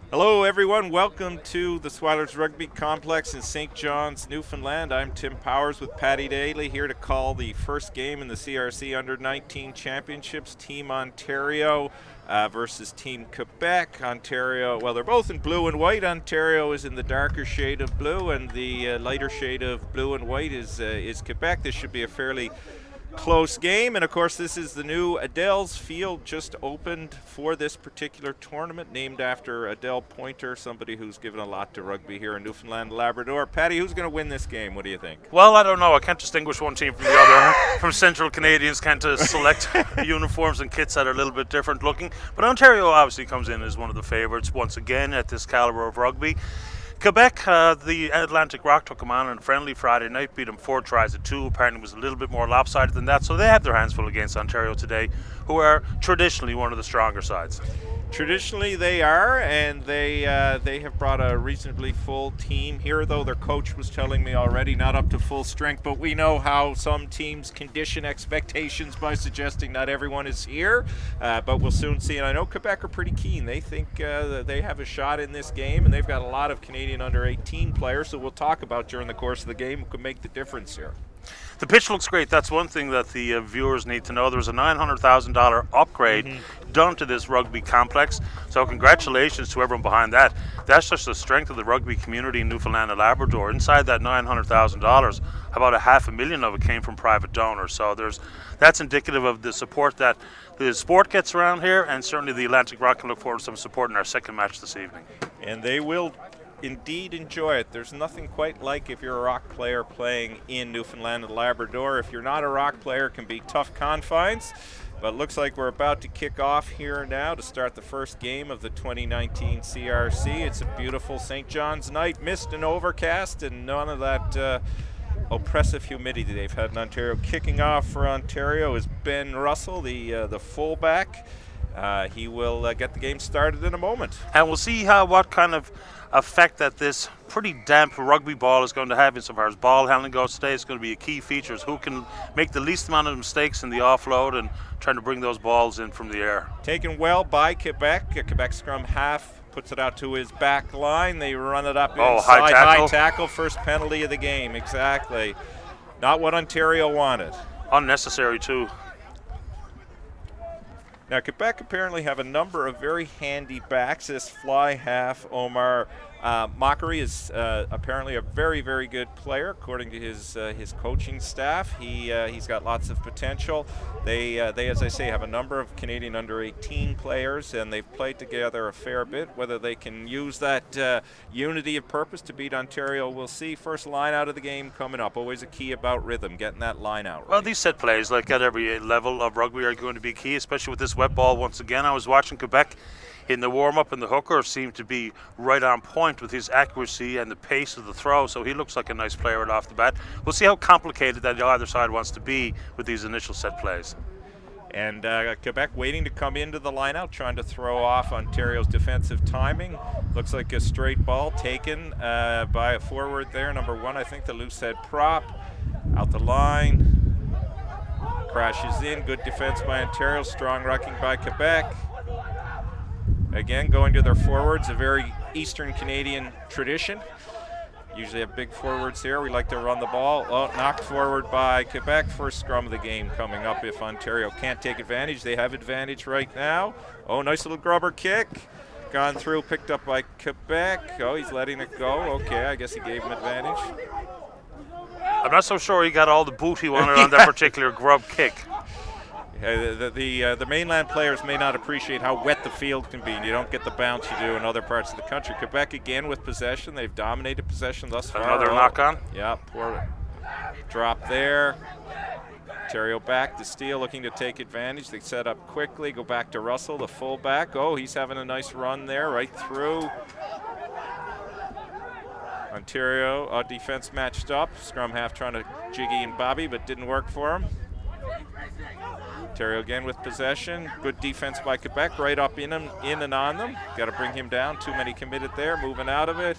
Hello, everyone. Welcome to the Swilers Rugby Complex in St. John's, Newfoundland. I'm Tim Powers with Paddy Daly here to call the first game in the CRC Under-19 Championships. Team Ontario versus Team Quebec. Ontario, well, they're both in blue and white. Ontario is in the darker shade of blue, and the lighter shade of blue and white is Quebec. This should be a fairly close game, and of course this is the new Adele's Field, just opened for this particular tournament, named after Adele Pointer, somebody who's given a lot to rugby here in Newfoundland and Labrador. Patty, who's going to win this game? What do you think? Well, I don't know. I can't distinguish one team from the other. From Central Canadians can't select uniforms and kits that are a little bit different looking. But Ontario obviously comes in as one of the favourites once again at this calibre of rugby. Quebec, the Atlantic Rock took them on in a friendly Friday night, beat them 4-2. Apparently it was a little bit more lopsided than that, so they have their hands full against Ontario today, who are traditionally one of the stronger sides. Traditionally they are, and they have brought a reasonably full team here, though their coach was telling me already not up to full strength, but we know how some teams condition expectations by suggesting not everyone is here, but we'll soon see. And I know Quebec are pretty keen. They think that they have a shot in this game, and they've got a lot of Canadian under-18 players, so we'll talk about during the course of the game who could make the difference here. The pitch looks great. That's one thing that the viewers need to know. There was a $900,000 upgrade done to this rugby complex. So congratulations to everyone behind that. That's just the strength of the rugby community in Newfoundland and Labrador. Inside that $900,000, about $500,000 of it came from private donors. So that's indicative of the support that the sport gets around here, and certainly the Atlantic Rock can look forward to some support in our second match this evening. And they will indeed enjoy it. There's nothing quite like if you're a rock player playing in Newfoundland and Labrador. If you're not a rock player, it can be tough confines. But looks like we're about to kick off here now to start the first game of the 2019 CRC. It's a beautiful St. John's night, mist and overcast, and none of that oppressive humidity they've had in Ontario. Kicking off for Ontario is Ben Russell, the fullback. He will get the game started in a moment. And we'll see what kind of effect that this pretty damp rugby ball is going to have insofar as ball handling goes today. It's going to be a key feature, is who can make the least amount of mistakes in the offload and trying to bring those balls in from the air. Taken well by Quebec. Quebec scrum half puts it out to his back line. They run it up inside. High tackle, first penalty of the game. Exactly. Not what Ontario wanted. Unnecessary too. Now, Quebec apparently have a number of very handy backs. This fly half, Omar Mockery, is apparently a very, very good player, according to his coaching staff. He's got lots of potential. They, as I say, have a number of Canadian under-18 players, and they've played together a fair bit. Whether they can use that unity of purpose to beat Ontario, we'll see. First line out of the game coming up. Always a key about rhythm, getting that line out right. Well, these set plays, like at every level of rugby, are going to be key, especially with this wet ball once again. I was watching Quebec in the warm-up, and the hooker seemed to be right on point with his accuracy and the pace of the throw, so he looks like a nice player right off the bat. We'll see how complicated that either side wants to be with these initial set plays. And Quebec waiting to come into the lineout, trying to throw off Ontario's defensive timing. Looks like a straight ball taken by a forward there, number 1, I think, the loose head prop. Out the line, crashes in, good defense by Ontario, strong rucking by Quebec. Again, going to their forwards, a very Eastern Canadian tradition. Usually have big forwards here. We like to run the ball. Oh, knocked forward by Quebec. First scrum of the game coming up if Ontario can't take advantage. They have advantage right now. Oh, nice little grubber kick. Gone through, picked up by Quebec. Oh, he's letting it go. Okay, I guess he gave him advantage. I'm not so sure he got all the boot he wanted on that particular grub kick. The mainland players may not appreciate how wet the field can be, and you don't get the bounce you do in other parts of the country. Quebec again with possession. They've dominated possession thus far. Another knock on. Yeah, poor drop there. Ontario back to steal, looking to take advantage. They set up quickly, go back to Russell, the fullback. Oh, he's having a nice run there, right through. Ontario, defense matched up. Scrum half trying to jiggy and bobby, but didn't work for him. Ontario again with possession. Good defense by Quebec, right up in and on them. Got to bring him down. Too many committed there. Moving out of it.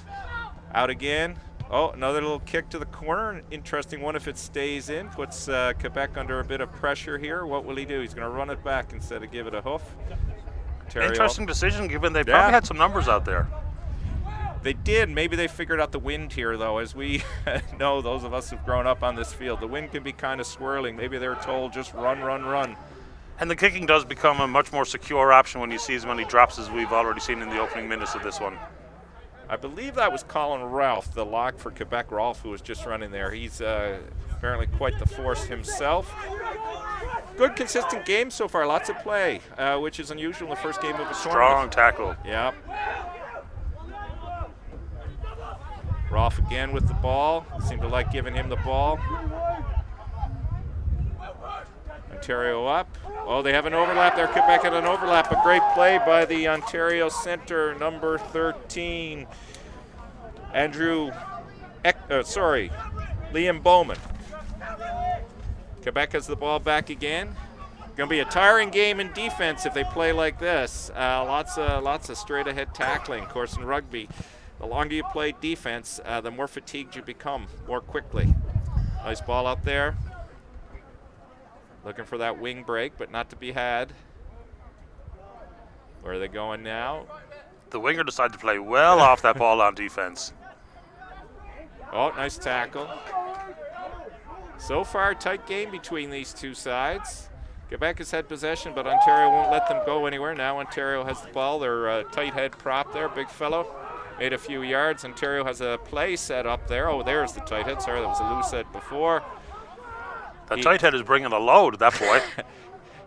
Out again. Oh, another little kick to the corner. Interesting one if it stays in. Puts Quebec under a bit of pressure here. What will he do? He's going to run it back instead of give it a hoof. Ontario. Interesting decision, given they probably had some numbers out there. They did. Maybe they figured out the wind here, though. As we know, those of us who've grown up on this field, the wind can be kind of swirling. Maybe they're told just run, run, run. And the kicking does become a much more secure option when you see as many drops as we've already seen in the opening minutes of this one. I believe that was Colin Ralph, the lock for Quebec. Ralph, who was just running there. He's apparently quite the force himself. Good, consistent game so far. Lots of play, which is unusual in the first game of a tournament. Strong tackle. Yep. Rolf again with the ball. Seemed to like giving him the ball. Ontario up. Oh, they have an overlap there. Quebec had an overlap. A great play by the Ontario center, number 13, Liam Bowman. Quebec has the ball back again. Going to be a tiring game in defense if they play like this. Lots of straight-ahead tackling. Of course, in rugby, the longer you play defense, the more fatigued you become more quickly. Nice ball out there. Looking for that wing break, but not to be had. Where are they going now? The winger decided to play well off that ball on defense. Oh, nice tackle. So far, tight game between these two sides. Quebec has had possession, but Ontario won't let them go anywhere. Now Ontario has the ball. Their tight head prop there, big fellow. Made a few yards. Ontario has a play set up there. Oh, there's the tight head. Sorry, that was a loose head before. That tight head is bringing a load, that boy.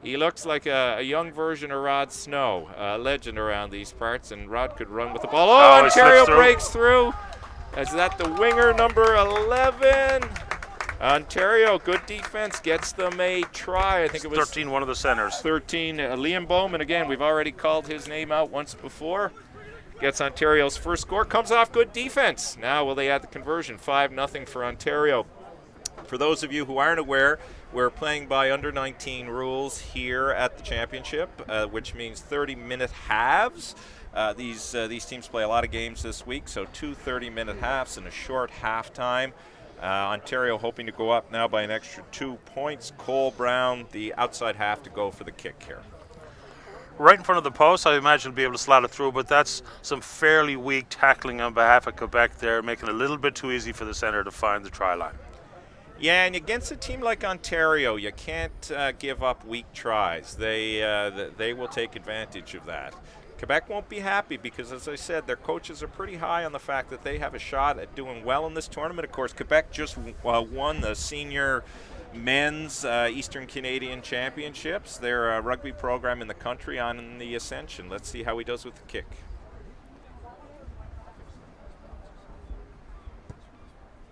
He looks like a young version of Rod Snow, a legend around these parts, and Rod could run with the ball. Oh, Ontario breaks through. Is that the winger, number 11? Ontario, good defense, gets them a try. I think it was 13, one of the centers. 13, Liam Bowman, again, we've already called his name out once before. Gets Ontario's first score, comes off good defense. Now will they add the conversion? 5-0 for Ontario. For those of you who aren't aware, we're playing by under 19 rules here at the championship, which means 30-minute halves. These teams play a lot of games this week, so 2 30-minute halves and a short halftime. Ontario hoping to go up now by an extra 2 points. Cole Brown, the outside half to go for the kick here. Right in front of the post, I imagine he'll be able to slot it through, but that's some fairly weak tackling on behalf of Quebec there, making it a little bit too easy for the center to find the try line. Yeah, and against a team like Ontario, you can't give up weak tries. They will take advantage of that. Quebec won't be happy because, as I said, their coaches are pretty high on the fact that they have a shot at doing well in this tournament. Of course, Quebec just won the senior men's Eastern Canadian Championships. They're a rugby program in the country on the ascension. Let's see how he does with the kick.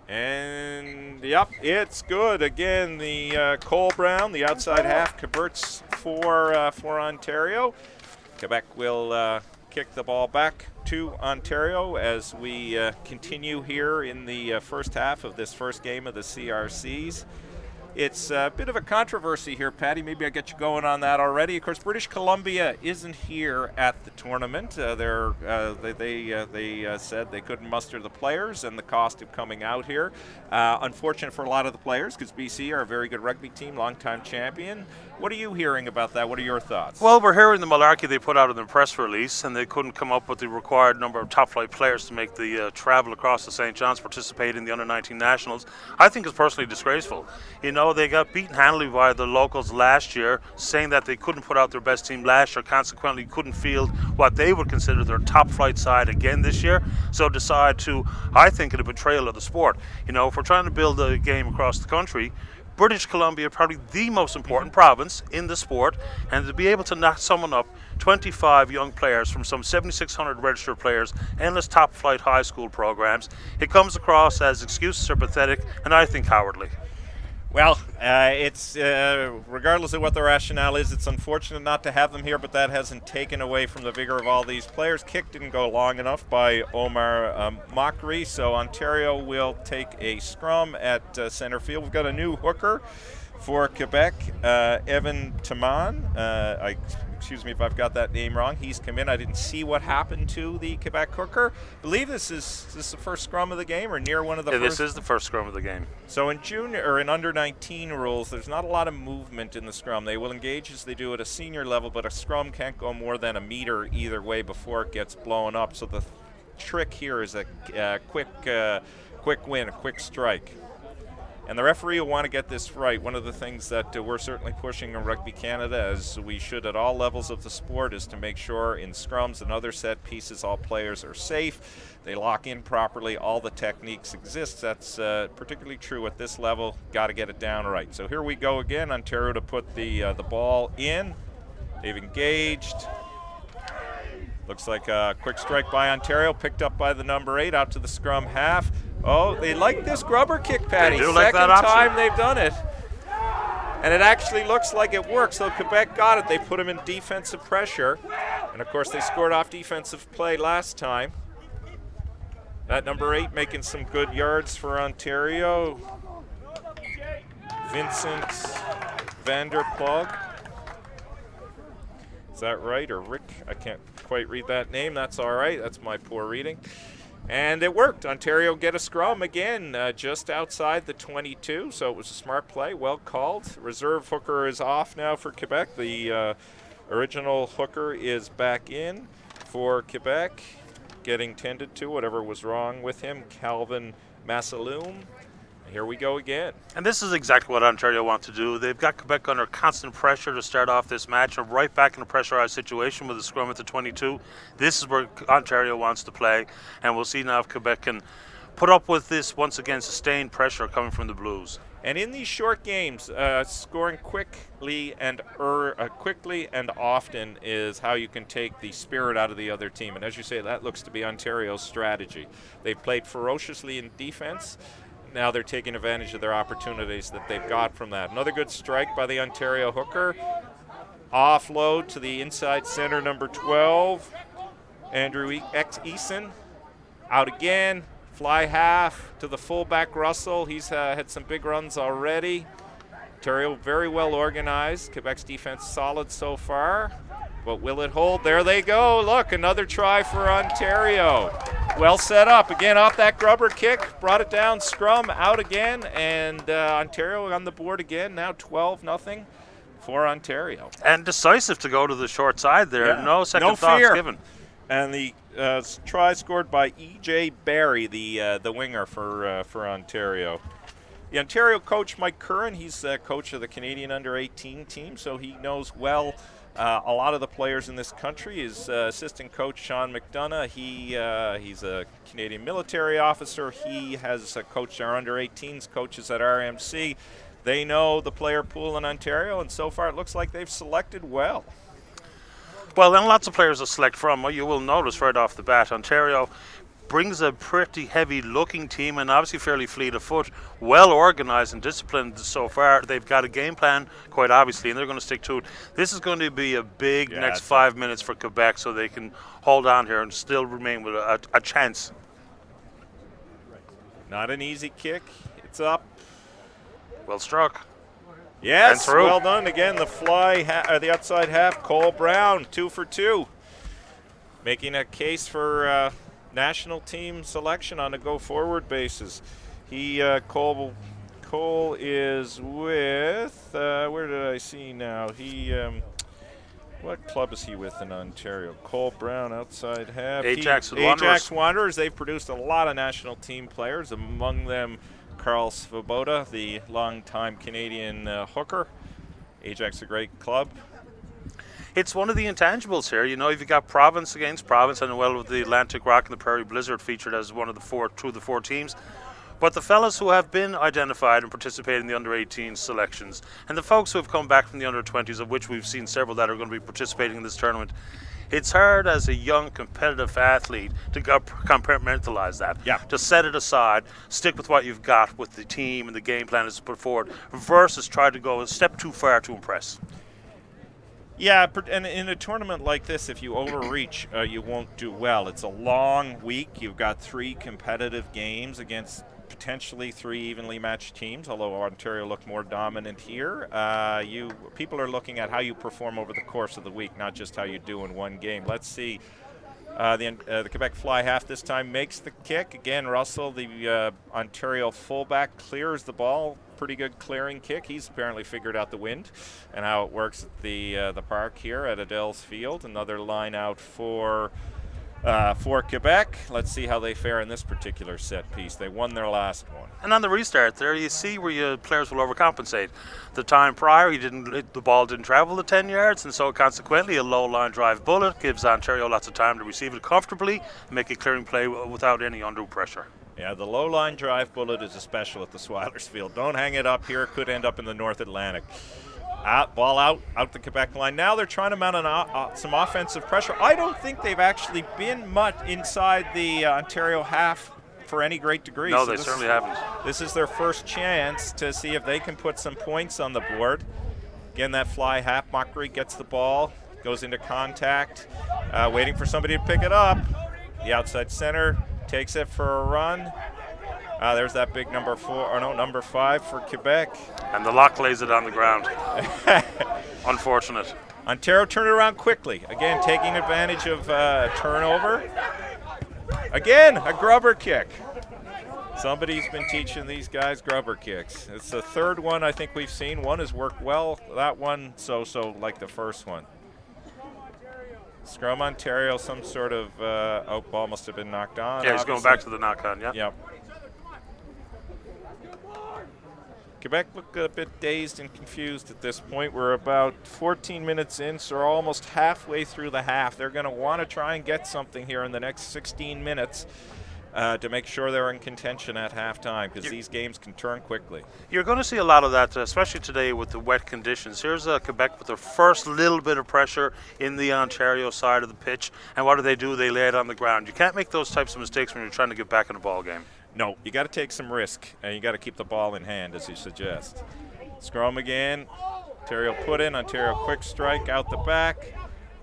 And, yep, it's good. Again, the Cole Brown, the outside half, converts for Ontario. Quebec will kick the ball back to Ontario as we continue here in the first half of this first game of the CRCs. It's a bit of a controversy here, Patty. Maybe I get you going on that already. Of course, British Columbia isn't here at the tournament. They said they couldn't muster the players and the cost of coming out here. Unfortunate for a lot of the players because BC are a very good rugby team, longtime champion. What are you hearing about that? What are your thoughts? Well, we're hearing the malarkey they put out in the press release, and they couldn't come up with the required number of top-flight players to make the travel across the St. John's, participate in the under-19 nationals. I think it's personally disgraceful. You know, they got beaten handily by the locals last year, saying that they couldn't put out their best team last year, consequently couldn't field what they would consider their top-flight side again this year, so decide to, I think, a betrayal of the sport. You know, if we're trying to build a game across the country, British Columbia probably the most important province in the sport, and to be able to knock someone up, 25 young players from some 7,600 registered players, endless top-flight high school programs, it comes across as excuses are pathetic and I think cowardly. Well, it's regardless of what the rationale is, it's unfortunate not to have them here, but that hasn't taken away from the vigor of all these players. Kick didn't go long enough by Omar Mockery, so Ontario will take a scrum at center field. We've got a new hooker for Quebec, Evan Taman. I excuse me if I've got that name wrong. He's come in. I didn't see what happened to the Quebec hooker. I believe this is the first scrum of the game, or near one of the first? This is the first scrum of the game. So in junior or in under 19 rules, there's not a lot of movement in the scrum. They will engage as they do at a senior level, but a scrum can't go more than a meter either way before it gets blown up. So the trick here is a quick win, a quick strike. And the referee will want to get this right. One of the things that we're certainly pushing in Rugby Canada, as we should at all levels of the sport, is to make sure in scrums and other set pieces all players are safe. They lock in properly. All the techniques exist. That's particularly true at this level. Got to get it down right. So here we go again. Ontario to put the ball in. They've engaged. Looks like a quick strike by Ontario, picked up by the number 8 out to the scrum half. Oh, they like this grubber kick, Patty. They do Second like that option. time they've done it. And it actually looks like it works. So Quebec got it. They put him in defensive pressure. And, of course, they scored off defensive play last time. That number 8 making some good yards for Ontario. Vincent Vanderplug. Is that right? Or Rick? I can't quite read that name. That's all right. That's my poor reading. And it worked. Ontario get a scrum again just outside the 22, so it was a smart play, well called. Reserve hooker is off now for Quebec. The original hooker is back in for Quebec, getting tended to, whatever was wrong with him, Calvin Massaloom. Here we go again. And this is exactly what Ontario want to do. They've got Quebec under constant pressure to start off this match, and right back in a pressurized situation with a scrum at the 22. This is where Ontario wants to play, and we'll see now if Quebec can put up with this once again, sustained pressure coming from the Blues. And in these short games, scoring quickly and often is how you can take the spirit out of the other team. And as you say, that looks to be Ontario's strategy. They've played ferociously in defense. Now they're taking advantage of their opportunities that they've got from that. Another good strike by the Ontario hooker. Offload to the inside center, number 12, Andrew Eason. Out again, fly half to the fullback Russell. He's had some big runs already. Ontario very well organized. Quebec's defense solid so far. But will it hold? There they go. Look, another try for Ontario. Well set up. Again, off that grubber kick. Brought it down, scrum, out again. And Ontario on the board again. Now 12-0 for Ontario. And decisive to go to the short side there. Yeah. No second no thoughts fear. given. And the try scored by E.J. Barry, the winger for Ontario. The Ontario coach, Mike Curran, he's coach of the Canadian under-18 team, so he knows well a lot of the players in this country. His assistant coach, Sean McDonough, he's a Canadian military officer. He has coached our under-18s coaches at RMC. They know the player pool in Ontario, and so far it looks like they've selected well. Well, then lots of players to select from. You will notice right off the bat, Ontario brings a pretty heavy-looking team and obviously fairly fleet of foot, well organised and disciplined so far. They've got a game plan, quite obviously, and they're going to stick to it. This is going to be a big next 5 minutes for Quebec, so they can hold on here and still remain with a chance. Not an easy kick. It's up. Well struck. Yes, well done. Again, the fly, the outside half, Cole Brown, 2 for 2. Making a case for national team selection on a go-forward basis. Cole is with, where did I see now? What club is he with in Ontario? Cole Brown, outside half. Ajax Wanderers. They've produced a lot of national team players, among them Carl Svoboda, the longtime Canadian hooker. Ajax, a great club. It's one of the intangibles here. You know, you've got Province against Province, and well, with the Atlantic Rock and the Prairie Blizzard featured as two of the four teams. But the fellas who have been identified and participated in the under-18 selections, and the folks who have come back from the under-20s, of which we've seen several that are going to be participating in this tournament, it's hard as a young competitive athlete to compartmentalize that. Yeah. To set it aside, stick with what you've got with the team and the game plan that's put forward, versus try to go a step too far to impress. Yeah, and in a tournament like this, if you overreach, you won't do well. It's a long week. You've got 3 competitive games against potentially 3 evenly matched teams, although Ontario looked more dominant here. People are looking at how you perform over the course of the week, not just how you do in one game. Let's see. The Quebec fly half this time makes the kick. Again, Russell, the Ontario fullback, clears the ball. Pretty good clearing kick. He's apparently figured out the wind and how it works at the park here at Adele's Field. Another line out for Quebec. Let's see how they fare in this particular set piece. They won their last one. And on the restart there, you see where your players will overcompensate. The time prior, the ball didn't travel the 10 yards, and so consequently a low line drive bullet gives Ontario lots of time to receive it comfortably, make a clearing play without any undue pressure. Yeah, the low line drive bullet is a special at the Swiler's Field. Don't hang it up here. It could end up in the North Atlantic. Ball out the Quebec line. Now they're trying to mount some offensive pressure. I don't think they've actually been much inside the Ontario half for any great degree. No, they certainly haven't. This is their first chance to see if they can put some points on the board. Again, that fly half. Mockbury gets the ball, goes into contact, waiting for somebody to pick it up. The outside center takes it for a run. There's that big number 5 for Quebec. And the lock lays it on the ground. Unfortunate. Ontario turned it around quickly. Again, taking advantage of turnover. Again, a grubber kick. Somebody's been teaching these guys grubber kicks. It's the third one I think we've seen. One has worked well. That one, so like the first one. Scrum Ontario, some sort of ball must have been knocked on. Yeah, he's going back to the knock-on, yeah. Yep. Quebec look a bit dazed and confused at this point. We're about 14 minutes in, so we're almost halfway through the half. They're going to want to try and get something here in the next 16 minutes to make sure they're in contention at halftime, because these games can turn quickly. You're going to see a lot of that, especially today with the wet conditions. Here's Quebec with their first little bit of pressure in the Ontario side of the pitch, and what do? They lay it on the ground. You can't make those types of mistakes when you're trying to get back in a ball game. No, you got to take some risk, and you got to keep the ball in hand, as you suggest. Scrum again. Ontario put in. Ontario quick strike out the back.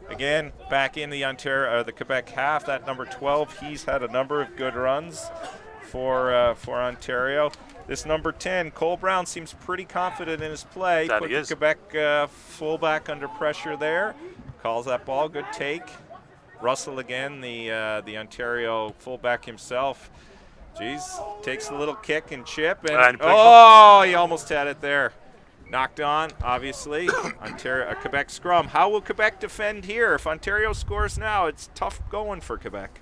Again, back in the Quebec half. That number 12, he's had a number of good runs for Ontario. This number 10, Cole Brown, seems pretty confident in his play. That Put he is. the Quebec fullback under pressure there. Calls that ball. Good take. Russell again, the Ontario fullback himself. Jeez, takes a little kick and chip, and he almost had it there. Knocked on, obviously. Quebec scrum. How will Quebec defend here? If Ontario scores now, it's tough going for Quebec.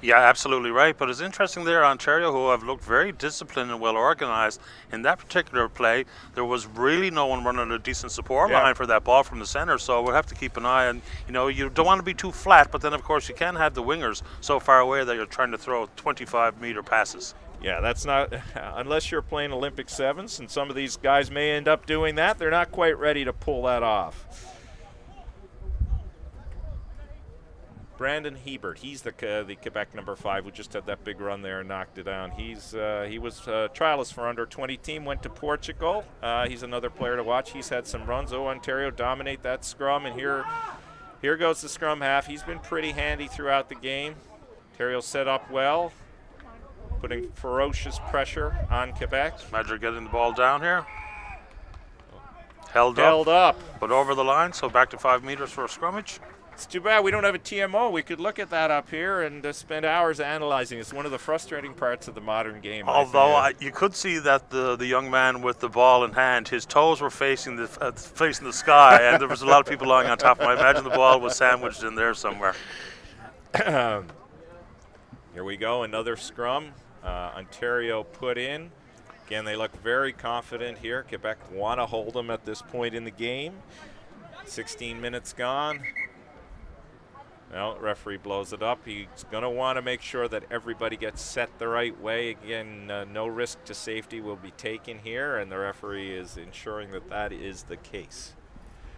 Yeah, absolutely right. But it's interesting there, Ontario, who have looked very disciplined and well organized. In that particular play, there was really no one running a decent support line for that ball from the center. So we'll have to keep an eye on, you don't want to be too flat, but then, of course, you can't have the wingers so far away that you're trying to throw 25-meter passes. Yeah, that's not, unless you're playing Olympic sevens, and some of these guys may end up doing that, they're not quite ready to pull that off. Brandon Hebert, he's the Quebec number 5 who just had that big run there and knocked it down. He was trialist for under-20 team, went to Portugal. He's another player to watch. He's had some runs. Ontario dominate that scrum, and here goes the scrum half. He's been pretty handy throughout the game. Ontario set up well, putting ferocious pressure on Quebec. Madger getting the ball down here. Held up. But over the line, so back to 5 meters for a scrummage. It's too bad we don't have a TMO. We could look at that up here and spend hours analyzing. It's one of the frustrating parts of the modern game. Although you could see that the young man with the ball in hand, his toes were facing the sky, and there was a lot of people lying on top of him. I imagine the ball was sandwiched in there somewhere. Here we go, another scrum. Ontario put in. Again, they look very confident here. Quebec want to hold them at this point in the game. 16 minutes gone. Well, referee blows it up. He's going to want to make sure that everybody gets set the right way. Again, no risk to safety will be taken here, and the referee is ensuring that that is the case.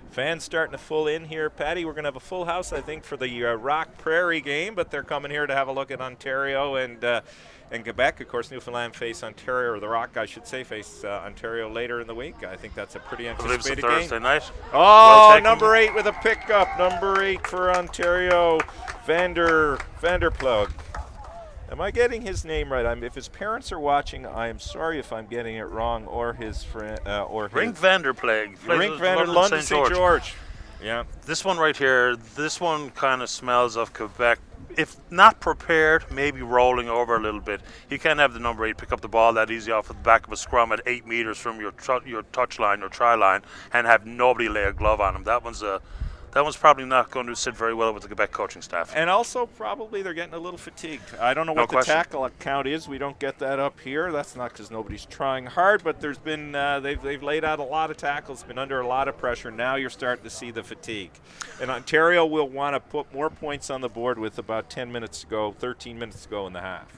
Fans starting to full in here, Patty. We're going to have a full house, I think, for the Rock Prairie game, but they're coming here to have a look at Ontario and Quebec. Of course, Newfoundland face Ontario, or the Rock, I should say, face Ontario later in the week. I think that's a pretty anticipated game. Thursday night. Oh, number 8 with a pickup. Number 8 for Ontario, Vanderplug. Am I getting his name right? If his parents are watching, I am sorry if I'm getting it wrong, or his friend, or his Rink Vanderplague. Rink Vander London St. George. Yeah. This one right here, this one kind of smells of Quebec. If not prepared, maybe rolling over a little bit. You can't have the number 8 pick up the ball that easy off the back of a scrum at 8 meters from your touch line or try line and have nobody lay a glove on him. That one's probably not going to sit very well with the Quebec coaching staff. And also, probably they're getting a little fatigued. I don't know what the tackle count is. We don't get that up here. That's not because nobody's trying hard, but there's been they've laid out a lot of tackles, been under a lot of pressure. Now you're starting to see the fatigue. And Ontario will want to put more points on the board with about 10 minutes to go, 13 minutes to go in the half.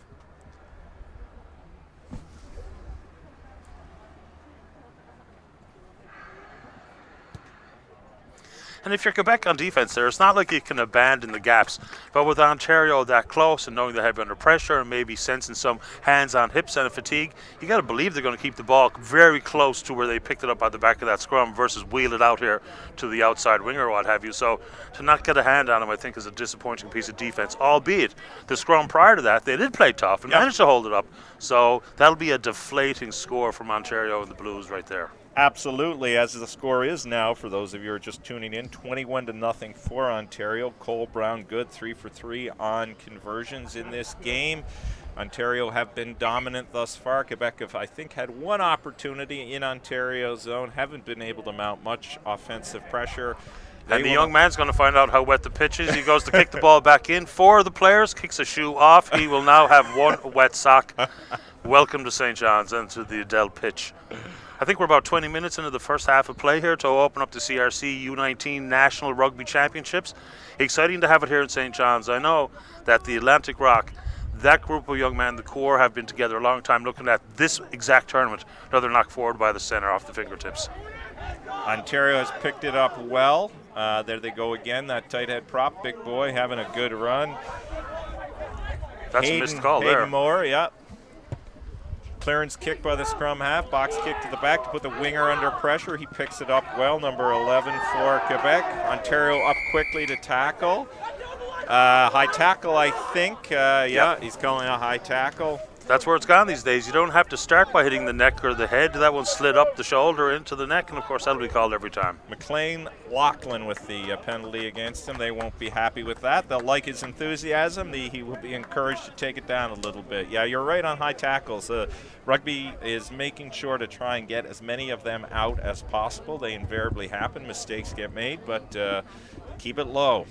And if you're Quebec on defense there, it's not like you can abandon the gaps. But with Ontario that close and knowing they have under pressure and maybe sensing some hands on hips and a fatigue, you got to believe they're going to keep the ball very close to where they picked it up at the back of that scrum versus wheel it out here to the outside winger or what have you. So to not get a hand on them, I think, is a disappointing piece of defense, albeit the scrum prior to that, they did play tough and managed to hold it up. So that'll be a deflating score from Ontario and the Blues right there. Absolutely, as the score is now, for those of you who are just tuning in, 21-0 for Ontario. Cole Brown good, 3 for 3 on conversions in this game. Ontario have been dominant thus far. Quebec have, I think, had one opportunity in Ontario's zone, haven't been able to mount much offensive pressure. And the young man's going to find out how wet the pitch is. He goes to kick the ball back in. 4 of the players kicks a shoe off. He will now have 1 wet sock. Welcome to St. John's and to the Adele pitch. I think we're about 20 minutes into the first half of play here to open up the CRC U19 National Rugby Championships. Exciting to have it here in St. John's. I know that the Atlantic Rock, that group of young men, the core, have been together a long time looking at this exact tournament. Another knock forward by the centre off the fingertips. Ontario has picked it up well. There they go again, that tight head prop. Big boy having a good run. That's a missed call there. Hayden Moore, yeah. Clearance kick by the scrum half, box kick to the back to put the winger under pressure. He picks it up well, number 11 for Quebec. Ontario up quickly to tackle. High tackle, I think. Yeah, he's calling a high tackle. That's where it's gone these days. You don't have to start by hitting the neck or the head. That one slid up the shoulder into the neck, and of course that'll be called every time. McLean Lachlan with the penalty against him. They won't be happy with that. They'll like his enthusiasm. He will be encouraged to take it down a little bit. Yeah, you're right on high tackles. Rugby is making sure to try and get as many of them out as possible. They invariably happen. Mistakes get made, but keep it low.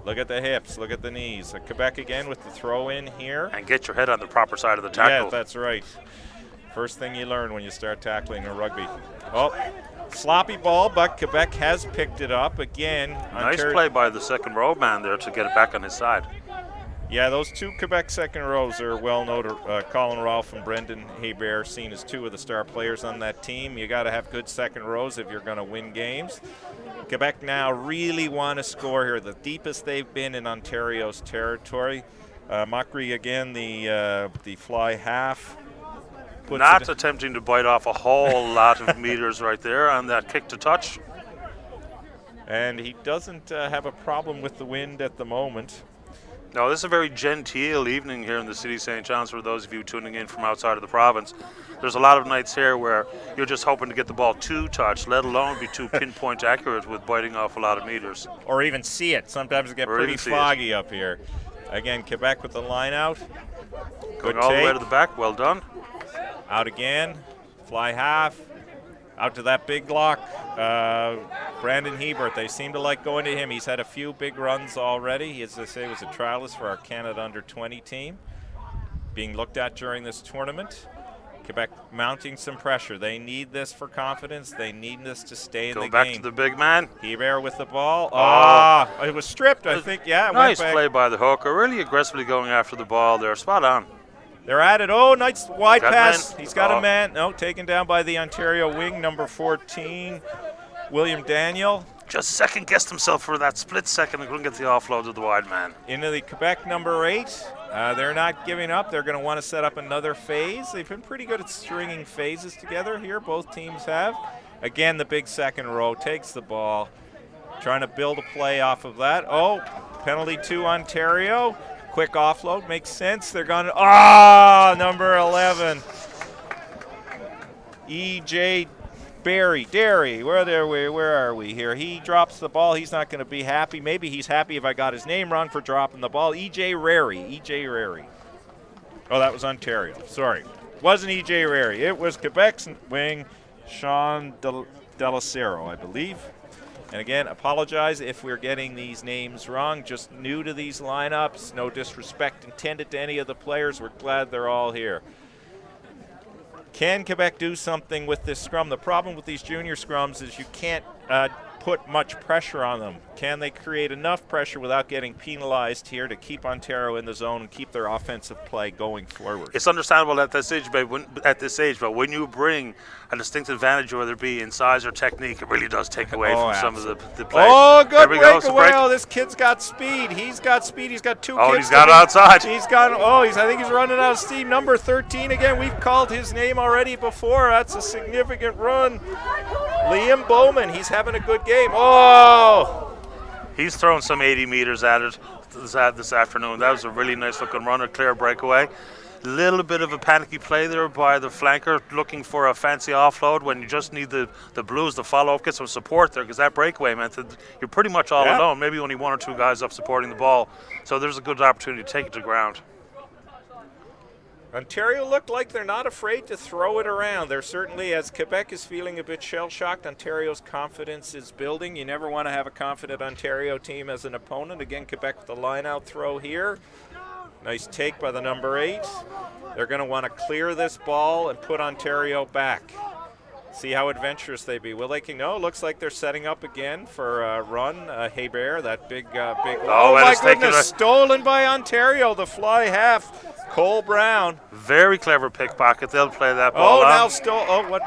Look at the hips, look at the knees. Quebec again with the throw in here. And get your head on the proper side of the tackle. Yeah, that's right. First thing you learn when you start tackling in rugby. Oh, sloppy ball, but Quebec has picked it up again. Nice play by the second row man there to get it back on his side. Yeah, those 2 Quebec second rows are well known. Colin Rolfe and Brendan Hebert seen as 2 of the star players on that team. You got to have good second rows if you're going to win games. Quebec now really want to score here, the deepest they've been in Ontario's territory. Mockery again, the fly half. Not attempting to bite off a whole lot of meters right there on that kick to touch. And he doesn't have a problem with the wind at the moment. No, this is a very genteel evening here in the city of St. John's for those of you tuning in from outside of the province. There's a lot of nights here where you're just hoping to get the ball 2 touch, let alone be too pinpoint accurate with biting off a lot of meters. Or even see it. Sometimes it gets pretty foggy up here. Again, Quebec with the line out. Going all the way to the back, well done. Out again, fly half. Out to that big lock. Brandon Hebert, they seem to like going to him. He's had a few big runs already. He, as I say, was a trialist for our Canada Under-20 team, being looked at during this tournament. Quebec mounting some pressure. They need this for confidence. They need this to stay in the game. Go back to the big man. Hebert with the ball. It was stripped, I think. Yeah, nice play by the hooker. Really aggressively going after the ball there. Spot on. They're at it. Oh, nice wide pass. He's got a man. No, taken down by the Ontario wing, number 14, William Daniel. Just second-guessed himself for that split second and couldn't get the offload to the wide man. Into the Quebec number 8. They're not giving up. They're going to want to set up another phase. They've been pretty good at stringing phases together here. Both teams have. Again, the big second row takes the ball. Trying to build a play off of that. Oh, penalty to Ontario. quick offload. Makes sense. They're going to, number 11. E.J. Derry, where are we here? He drops the ball. He's not going to be happy. Maybe he's happy if I got his name wrong for dropping the ball. E.J. Rary. Oh, that was Ontario. Sorry. Wasn't E.J. Rary. It was Quebec's wing, Sean Delacero, I believe. And again, apologize if we're getting these names wrong. Just new to these lineups. No disrespect intended to any of the players. We're glad they're all here. Can Quebec do something with this scrum? The problem with these junior scrums is you can't put much pressure on them. Can they create enough pressure without getting penalized here to keep Ontario in the zone and keep their offensive play going forward? It's understandable at this age, but when you bring a distinct advantage, whether it be in size or technique, it really does take away from some of the play. Oh, good breakaway. Oh, this kid's got speed. He's got speed. He's got two kids. Oh, he's got it outside. I think he's running out of steam. Number 13 again. We've called his name already before. That's a significant run. Liam Bowman. He's having a good game. Oh! He's throwing some 80 meters at it this afternoon. That was a really nice looking run, a clear breakaway. Little bit of a panicky play there by the flanker, looking for a fancy offload when you just need the Blues to follow up, get some support there, because that breakaway meant that you're pretty much all alone. Maybe only one or two guys up supporting the ball. So there's a good opportunity to take it to ground. Ontario looked like they're not afraid to throw it around. They're certainly, as Quebec is feeling a bit shell-shocked, Ontario's confidence is building. You never want to have a confident Ontario team as an opponent. Again, Quebec with the line-out throw here. Nice take by the number 8. They're going to want to clear this ball and put Ontario back. See how adventurous they be. Will they? No, looks like they're setting up again for a run. Hebert, that big. Oh my goodness! Stolen by Ontario. The fly half. Cole Brown. Very clever pickpocket. They'll play that ball. What?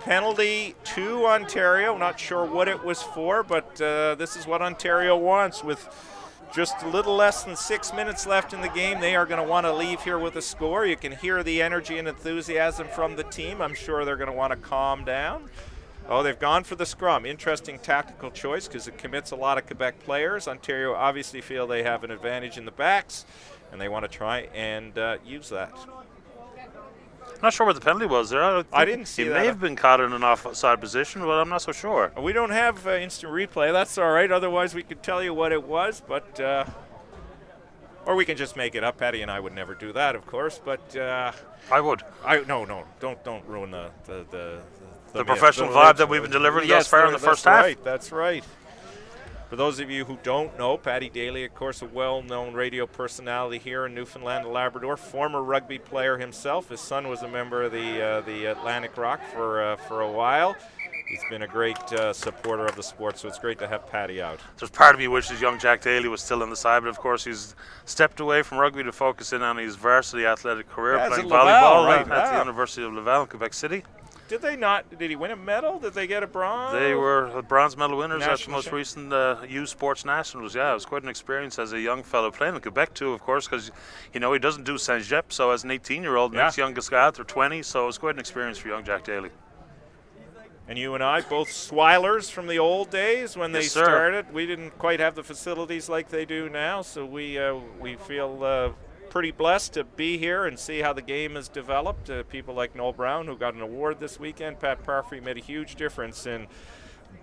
Penalty to Ontario. Not sure what it was for, but this is what Ontario wants. With just a little less than 6 minutes left in the game, they are going to want to leave here with a score. You can hear the energy and enthusiasm from the team. I'm sure they're going to want to calm down. Oh, they've gone for the scrum. Interesting tactical choice because it commits a lot of Quebec players. Ontario obviously feel they have an advantage in the backs, and they want to try and use that. Not sure what the penalty was there. I didn't see that. He may have been caught in an offside position, but I'm not so sure. We don't have instant replay. That's all right. Otherwise, we could tell you what it was, but or we can just make it up. Patty and I would never do that, of course, but I would. No. Don't ruin the professional vibe that we've been delivering thus far in the first half. That's right. For those of you who don't know, Paddy Daly, of course, a well-known radio personality here in Newfoundland and Labrador, former rugby player himself. His son was a member of the Atlantic Rock for a while. He's been a great supporter of the sport, so it's great to have Paddy out. There's part of me wishes young Jack Daly was still on the side, but of course he's stepped away from rugby to focus in on his varsity athletic career, playing volleyball at the University of Laval in Quebec City. Did they not? Did he win a medal? Did they get a bronze? They were bronze medal winners at the most recent U Sports Nationals. Yeah, it was quite an experience as a young fellow playing in Quebec too, of course, because he doesn't do Saint-Jep. So as an 18-year-old, next youngest guy out there, 20. So it was quite an experience for young Jack Daly. And you and I, both Swilers from the old days when they started. We didn't quite have the facilities like they do now, so we feel pretty blessed to be here and see how the game has developed. People like Noel Brown, who got an award this weekend. Pat Parfrey made a huge difference in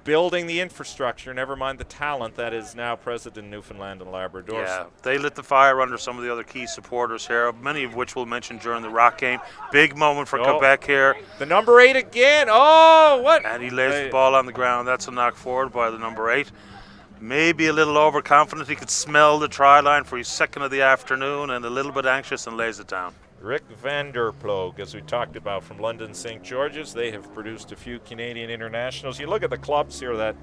building the infrastructure, never mind the talent that is now present in Newfoundland and Labrador. Yeah, they lit the fire under some of the other key supporters here, many of which we'll mention during the Rock game. Big moment for Quebec here. The number 8 again. Oh, what? And he lays the ball on the ground. That's a knock forward by the number 8. Maybe a little overconfident. He could smell the try line for his second of the afternoon and a little bit anxious and lays it down. Rick van der Ploeg, as we talked about, from London St. George's. They have produced a few Canadian internationals. You look at the clubs here that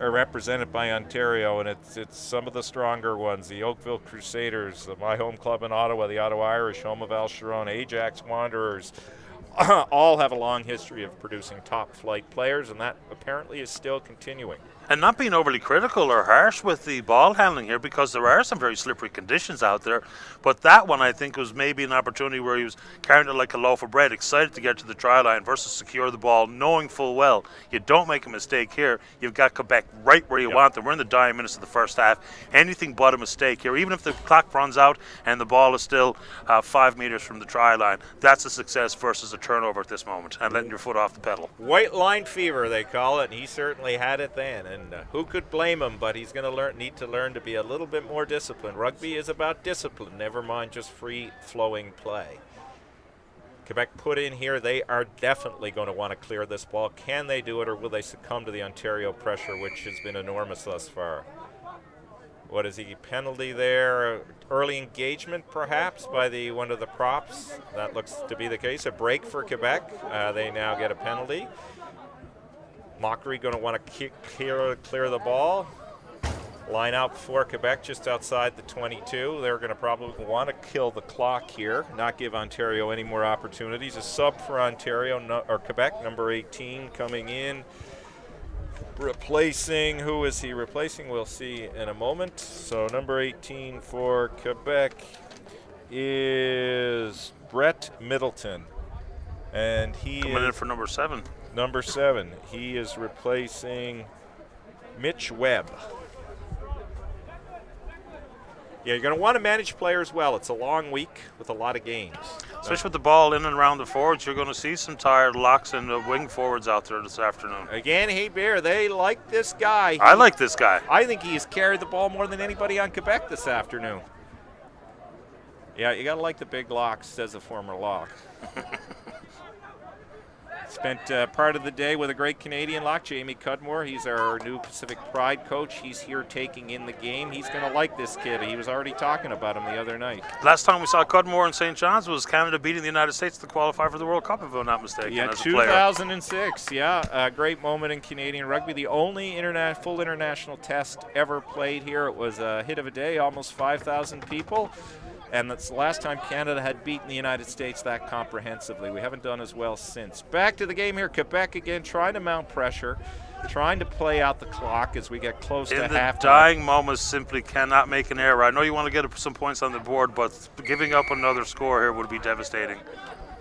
are represented by Ontario, and it's some of the stronger ones. The Oakville Crusaders, my home club in Ottawa, the Ottawa Irish, home of Al Sharon, Ajax Wanderers, all have a long history of producing top-flight players, and that apparently is still continuing. And not being overly critical or harsh with the ball handling here, because there are some very slippery conditions out there. But that one, I think, was maybe an opportunity where he was carrying it like a loaf of bread, excited to get to the try line versus secure the ball, knowing full well you don't make a mistake here. You've got Quebec right where you want them. We're in the dying minutes of the first half. Anything but a mistake here, even if the clock runs out and the ball is still 5 meters from the try line, that's a success versus a turnover at this moment and letting your foot off the pedal. White line fever, they call it, and he certainly had it then. And who could blame him? But he's going to need to learn to be a little bit more disciplined. Rugby is about discipline, never mind just free-flowing play. Quebec put in here. They are definitely going to want to clear this ball. Can they do it, or will they succumb to the Ontario pressure, which has been enormous thus far? What is he? Penalty there? Early engagement, perhaps, by one of the props. That looks to be the case. A break for Quebec. They now get a penalty. Mockery going to want to clear the ball. Line out for Quebec just outside the 22. They're going to probably want to kill the clock here, not give Ontario any more opportunities. A sub for Ontario, or Quebec, number 18 coming in. Replacing, who is he replacing? We'll see in a moment. So number 18 for Quebec is Brett Middleton. And he coming in for number 7. Number 7. He is replacing Mitch Webb. Yeah, you're going to want to manage players well. It's a long week with a lot of games. Especially with the ball in and around the forwards, you're going to see some tired locks and wing forwards out there this afternoon. Again, hey, Bear, they like this guy. I like this guy. I think he has carried the ball more than anybody on Quebec this afternoon. Yeah, you got to like the big locks, says a former lock. Spent part of the day with a great Canadian lock, Jamie Cudmore. He's our new Pacific Pride coach. He's here taking in the game. He's going to like this kid. He was already talking about him the other night. Last time we saw Cudmore in St. John's was Canada beating the United States to qualify for the World Cup, if I'm not mistaken. Yeah, as 2006. Yeah, a great moment in Canadian rugby. The only full international test ever played here. It was a hit of a day, almost 5,000 people. And that's the last time Canada had beaten the United States that comprehensively. We haven't done as well since. Back to the game here. Quebec again trying to mount pressure, trying to play out the clock as we get close to halftime. In the dying moments, simply cannot make an error. I know you want to get some points on the board, but giving up another score here would be devastating.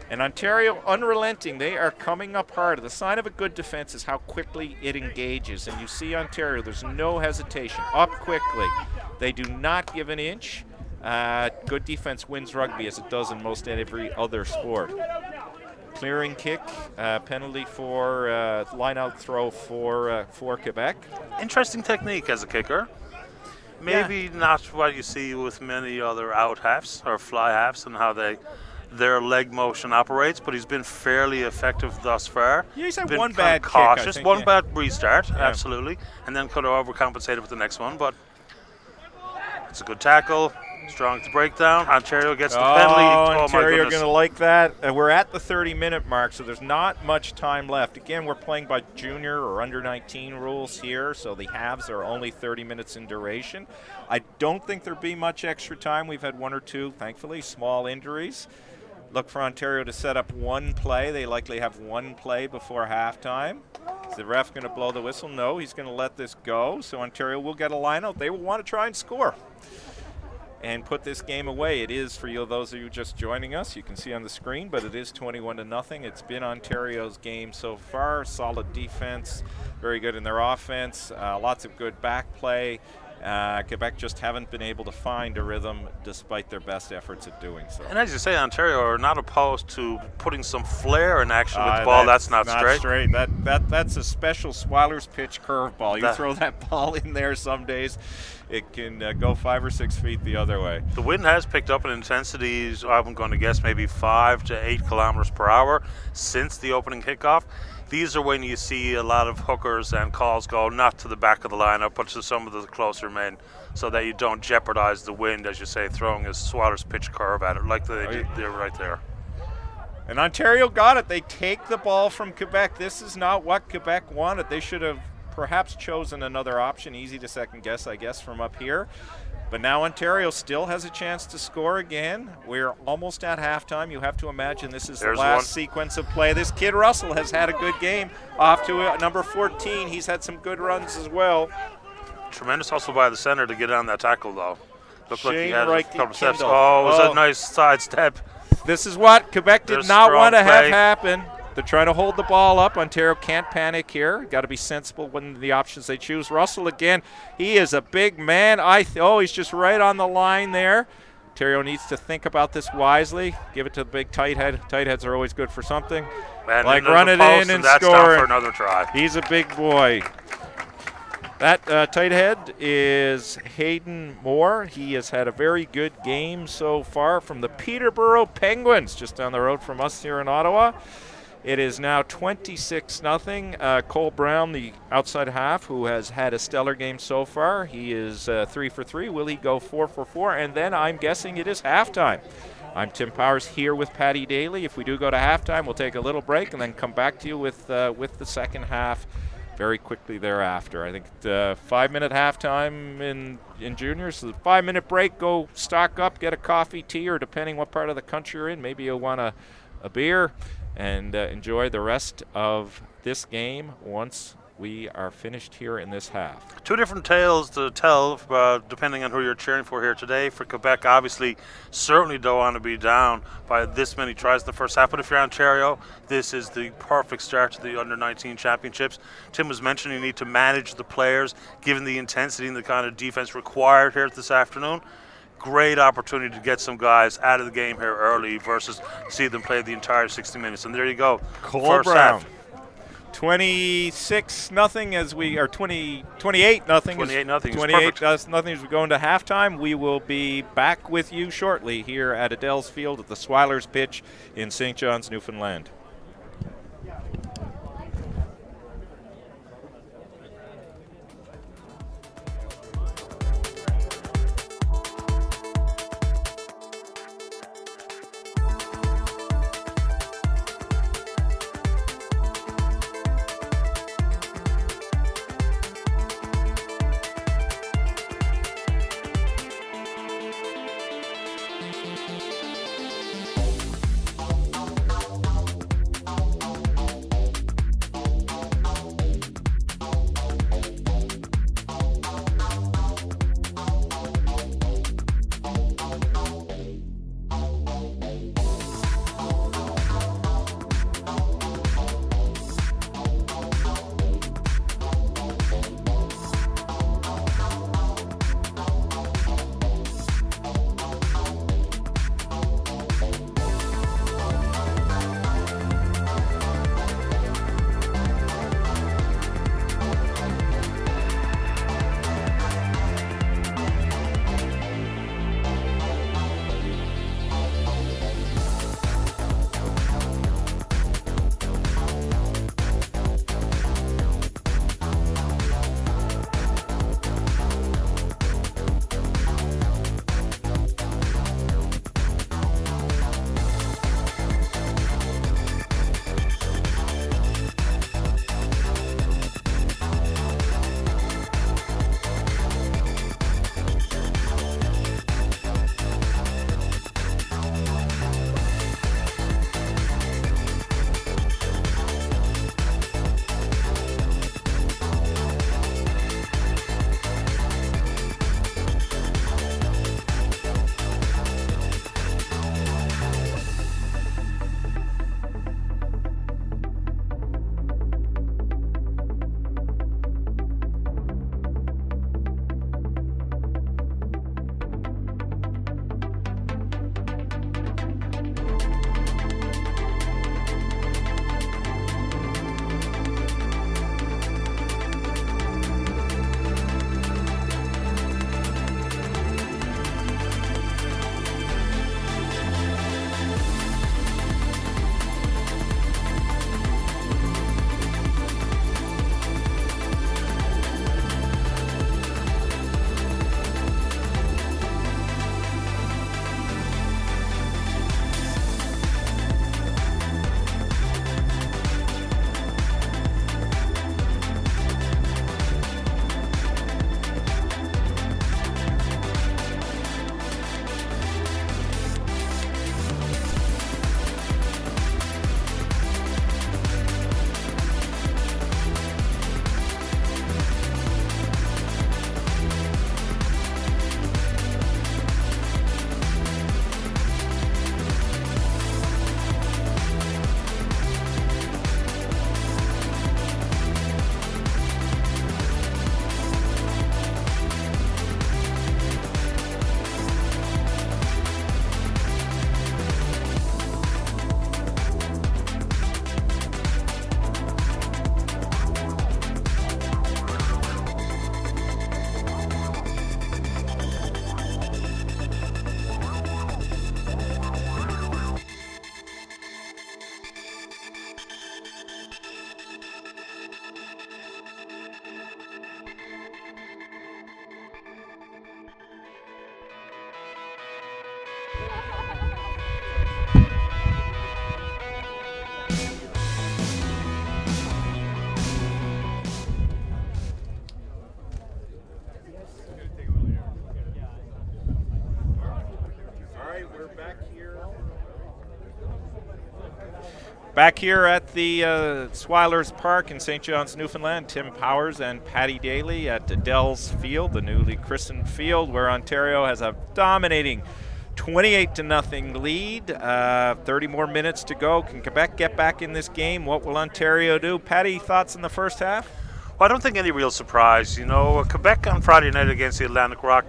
And Ontario, unrelenting, they are coming up hard. The sign of a good defense is how quickly it engages. And you see Ontario, there's no hesitation. Up quickly. They do not give an inch. Good defense wins rugby, as it does in most every other sport. Clearing kick, penalty for line-out throw for Quebec. Interesting technique as a kicker. Maybe not what you see with many other out halves or fly halves and how their leg motion operates, but he's been fairly effective thus far. Yeah, he's had been one bad cautious, kick, I think, one bad restart, absolutely, and then could have overcompensated with the next one, but it's a good tackle. Strong to breakdown. Ontario gets the penalty. Ontario are going to like that. We're at the 30-minute mark, so there's not much time left. Again, we're playing by junior or under 19 rules here, so the halves are only 30 minutes in duration. I don't think there'll be much extra time. We've had one or two, thankfully, small injuries. Look for Ontario to set up one play. They likely have one play before halftime. Is the ref going to blow the whistle? No, he's going to let this go, so Ontario will get a line out. They will want to try and score and put this game away. It is, for you, those of you just joining us, you can see on the screen, but it is 21-0. It's been Ontario's game so far. Solid defense, very good in their offense, lots of good back play. Quebec just haven't been able to find a rhythm despite their best efforts at doing so. And as you say, Ontario are not opposed to putting some flair in action with the ball. That's not straight. That's a special Swiler's pitch curveball. You throw that ball in there some days, it can go 5 or 6 feet the other way. The wind has picked up in intensity. I'm going to guess maybe 5 to 8 kilometers per hour since the opening kickoff. These are when you see a lot of hookers and calls go not to the back of the lineup, but to some of the closer men, so that you don't jeopardize the wind, as you say, throwing a Swiler's pitch curve at it, like they're right there. And Ontario got it. They take the ball from Quebec. This is not what Quebec wanted. They should have perhaps chosen another option. Easy to second guess, I guess, from up here. But now Ontario still has a chance to score again. We're almost at halftime. You have to imagine this is There's the last one. sequence of play. This kid Russell has had a good game. Off to number 14. He's had some good runs as well. Tremendous hustle by the center to get on that tackle, though. Looked like he Shane had a Reich couple steps. Kindle. Oh, it was Oh. a nice side step. This is what Quebec did There's not strong want to have play. happen. They're trying to hold the ball up. Ontario can't panic here. Got to be sensible when the options they choose. Russell again. He is a big man. He's just right on the line there. Ontario needs to think about this wisely. Give it to the big tight head. Tight heads are always good for something. And Like into run the it post, in and that's score down it. for another try. He's a big boy. That tight head is Hayden Moore. He has had a very good game so far from the Peterborough Penguins, just down the road from us here in Ottawa. It is now 26-0. Cole Brown, the outside half, who has had a stellar game so far. He is 3 for 3. Will he go 4 for 4? And then I'm guessing it is halftime. I'm Tim Powers here with Patty Daly. If we do go to halftime, we'll take a little break and then come back to you with the second half very quickly thereafter. I think 5-minute halftime in juniors. So 5-minute break, go stock up, get a coffee, tea, or depending what part of the country you're in, maybe you'll want a beer and enjoy the rest of this game once we are finished here in this half. Two different tales to tell, depending on who you're cheering for here today. For Quebec, obviously, certainly don't want to be down by this many tries in the first half. But if you're Ontario, this is the perfect start to the Under-19 Championships. Tim was mentioning you need to manage the players, given the intensity and the kind of defense required here this afternoon. Great opportunity to get some guys out of the game here early versus see them play the entire 60 minutes. And there you go. Cole First Brown. half. 26-0 as we are 28-0. 28-0. 28-0 as we go into halftime. We will be back with you shortly here at Adele's Field at the Swiler's Pitch in St. John's, Newfoundland. Back here at the Swilers Park in St. John's, Newfoundland, Tim Powers and Paddy Daly at Dell's Field, the newly christened field, where Ontario has a dominating 28-0 lead. 30 more minutes to go. Can Quebec get back in this game? What will Ontario do? Paddy, thoughts in the first half? Well, I don't think any real surprise. Quebec on Friday night against the Atlantic Rock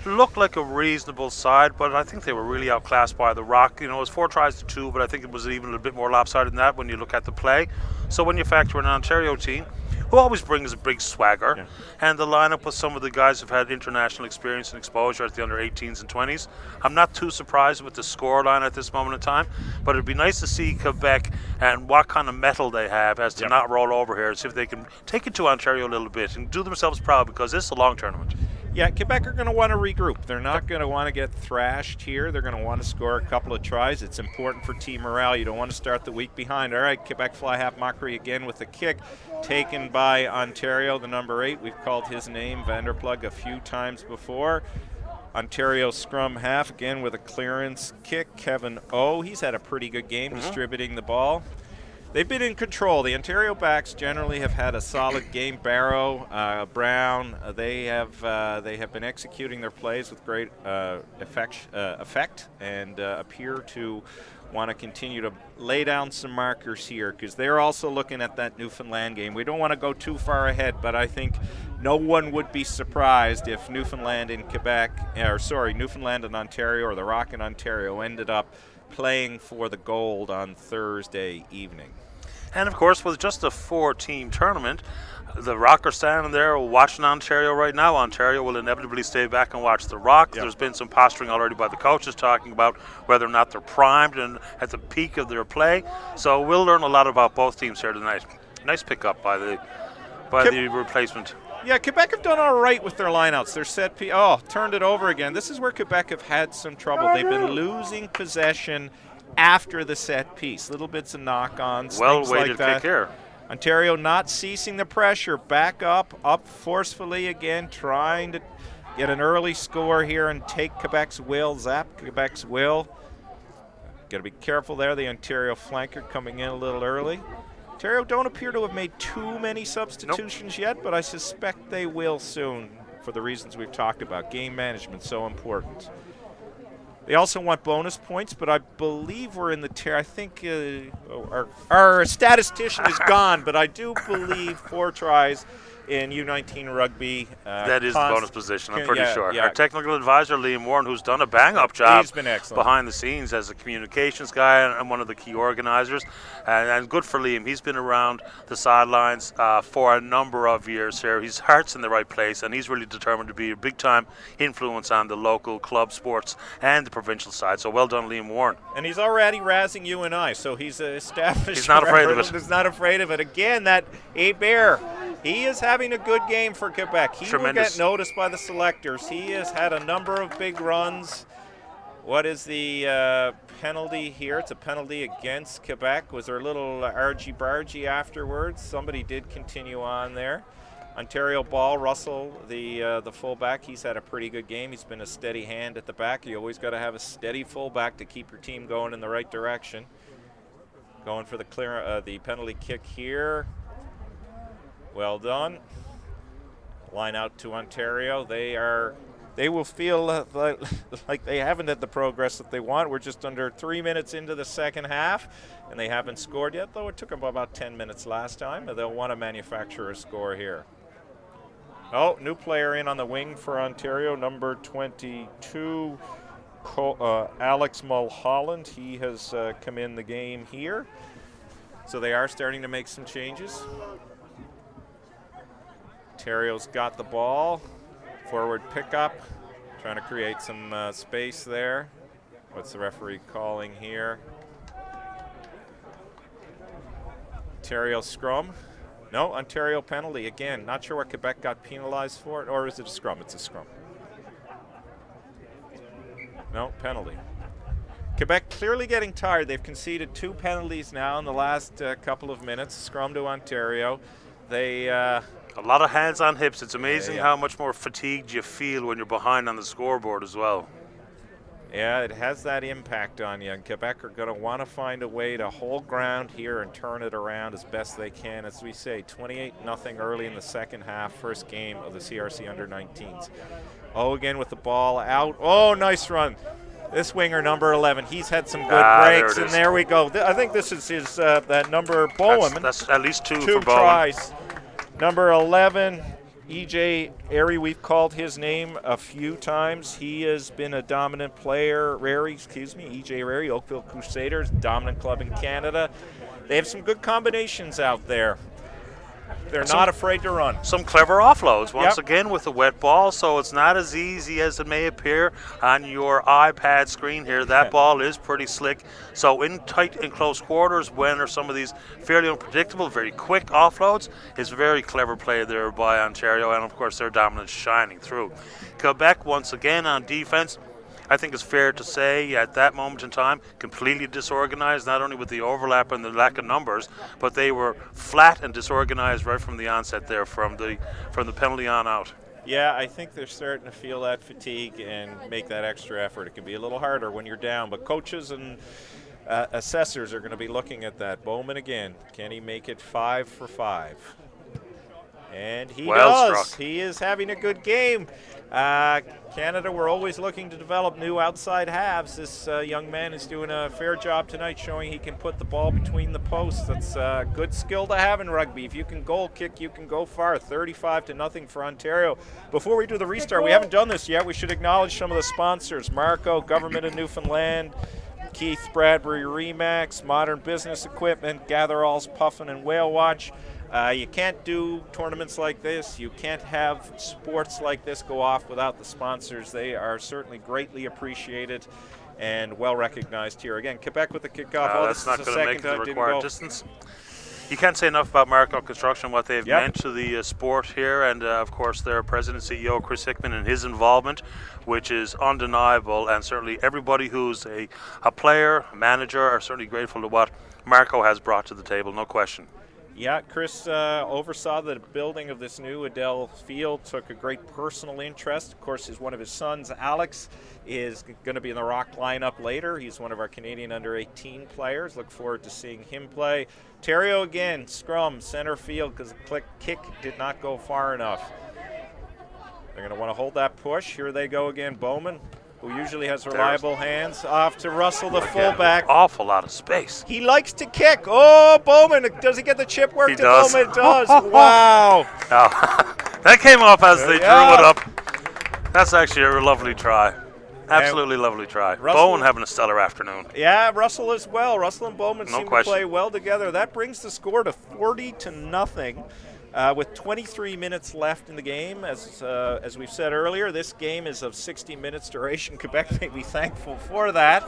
looked like a reasonable side, but I think they were really outclassed by the Rock. It was 4 tries to 2, but I think it was even a little bit more lopsided than that when you look at the play. So when you factor in an Ontario team, who always brings a big swagger, and the lineup with some of the guys who've had international experience and exposure at the under 18s and 20s, I'm not too surprised with the scoreline at this moment in time, but it'd be nice to see Quebec and what kind of mettle they have as to not roll over here, and see if they can take it to Ontario a little bit and do themselves proud, because this is a long tournament. Yeah, Quebec are going to want to regroup. They're not going to want to get thrashed here. They're going to want to score a couple of tries. It's important for team morale. You don't want to start the week behind. All right, Quebec fly half mockery again with a kick taken by Ontario, the number 8. We've called his name, Vanderplug, a few times before. Ontario scrum half again with a clearance kick. Kevin O, he's had a pretty good game distributing the ball. They've been in control. The Ontario backs generally have had a solid game. Barrow, Brown, they have been executing their plays with great effect and appear to want to continue to lay down some markers here, because they're also looking at that Newfoundland game. We don't want to go too far ahead, but I think no one would be surprised if Newfoundland and Newfoundland and Ontario, or the Rock and Ontario, ended up playing for the gold on Thursday evening. And of course, with just a 4-team tournament, the Rock are standing there watching Ontario right now. Ontario will inevitably stay back and watch the Rock. Yep. There's been some posturing already by the coaches talking about whether or not they're primed and at the peak of their play. So we'll learn a lot about both teams here tonight. Nice pickup by the replacement. Yeah, Quebec have done all right with their lineouts. Their set piece, turned it over again. This is where Quebec have had some trouble. They've been losing possession after the set piece. Little bits of knock-ons, things like that. Kick here. Ontario not ceasing the pressure. Back up forcefully again, trying to get an early score here and take Quebec's will, zap Quebec's will. Got to be careful there. The Ontario flanker coming in a little early. Ontario don't appear to have made too many substitutions yet, but I suspect they will soon for the reasons we've talked about. Game management so important. They also want bonus points, but I believe we're in the I think our statistician is gone, but I do believe 4 tries in U19 rugby. That is the bonus position, I'm pretty sure. Yeah. Our technical advisor, Liam Warren, who's done a bang-up job. He's been excellent behind the scenes as a communications guy and one of the key organizers. And good for Liam. He's been around the sidelines for a number of years here. His heart's in the right place, and he's really determined to be a big-time influence on the local club sports and the provincial side. So well done, Liam Warren. And he's already razzing you and I, so he's established. He's not afraid of it. He's not afraid of it. Again, that Hebert, he is having a good game for Quebec. He will get noticed by the selectors. He has had a number of big runs. What is the penalty here? It's a penalty against Quebec. Was there a little argy-bargy afterwards? Somebody did continue on there. Ontario ball, Russell, the fullback, he's had a pretty good game. He's been a steady hand at the back. You always got to have a steady fullback to keep your team going in the right direction. Going for the penalty kick here. Well done. Line out to Ontario. They will feel like they haven't had the progress that they want. We're just under 3 minutes into the second half, and they haven't scored yet, though it took them about 10 minutes last time. They'll want to manufacture a score here. Oh, new player in on the wing for Ontario, number 22, Alex Mulholland. He has come in the game here. So they are starting to make some changes. Ontario's got the ball. Forward pickup. Trying to create some space there. What's the referee calling here? Ontario scrum. No, Ontario penalty again. Not sure what Quebec got penalized for it, or is it a scrum? It's a scrum. No, penalty. Quebec clearly getting tired. They've conceded 2 penalties now in the last couple of minutes. Scrum to Ontario. They a lot of hands on hips. It's amazing how much more fatigued you feel when you're behind on the scoreboard as well. Yeah, it has that impact on you. And Quebec are going to want to find a way to hold ground here and turn it around as best they can. As we say, 28-0 early in the second half, first game of the CRC under-19s. Oh, again with the ball out. Oh, nice run. This winger, number 11, he's had some good breaks, and there we go. I think this is his that number Bowen. That's at least two for Bowen. Tries. Number 11, EJ Airy, we've called his name a few times. He has been a dominant player. EJ Rary, Oakville Crusaders, dominant club in Canada. They have some good combinations out there. They're not afraid to run. Some clever offloads, once again, with the wet ball, so it's not as easy as it may appear on your iPad screen here. That ball is pretty slick. So in tight and close quarters, when are some of these fairly unpredictable, very quick offloads, is very clever play there by Ontario, and of course their dominance shining through. Quebec, once again, on defense, I think it's fair to say at that moment in time, completely disorganized, not only with the overlap and the lack of numbers, but they were flat and disorganized right from the onset there, from the penalty on out. Yeah, I think they're starting to feel that fatigue and make that extra effort. It can be a little harder when you're down, but coaches and assessors are going to be looking at that. Bowman again, can he make it 5 for 5? And he does. Struck. He is having a good game. Canada, we're always looking to develop new outside halves. This young man is doing a fair job tonight, showing he can put the ball between the posts. That's a good skill to have in rugby. If you can goal kick, you can go far. 35-0 for Ontario. Before we do the restart, we haven't done this yet. We should acknowledge some of the sponsors. Marco, Government of Newfoundland, Keith Bradbury Remax, Modern Business Equipment, Gatherall's Puffin and Whale Watch. You can't do tournaments like this. You can't have sports like this go off without the sponsors. They are certainly greatly appreciated and well recognized here. Again, Quebec with the kickoff. That's not going to make the required distance. You can't say enough about Marco Construction, what they've meant to the sport here, and of course their president and CEO Chris Hickman and his involvement, which is undeniable, and certainly everybody who's a player, a manager, are certainly grateful to what Marco has brought to the table, no question. Yeah, Chris oversaw the building of this new Adele Field, took a great personal interest. Of course, one of his sons, Alex, is going to be in the Rock lineup later. He's one of our Canadian under-18 players. Look forward to seeing him play. Ontario again, scrum, center field, because the kick did not go far enough. They're going to want to hold that push. Here they go again, Bowman, who usually has reliable hands, off to Russell, the fullback. Awful lot of space. He likes to kick. Oh, Bowman, does he get the chip work? He does. Bowman does. Wow. Oh, that came off as they drew it up. That's actually a lovely try. Absolutely lovely try. Bowen having a stellar afternoon. Yeah, Russell as well. Russell and Bowman seem to play well together. That brings the score to 40-0. With 23 minutes left in the game. As we've said earlier, this game is of 60 minutes duration. Quebec may be thankful for that.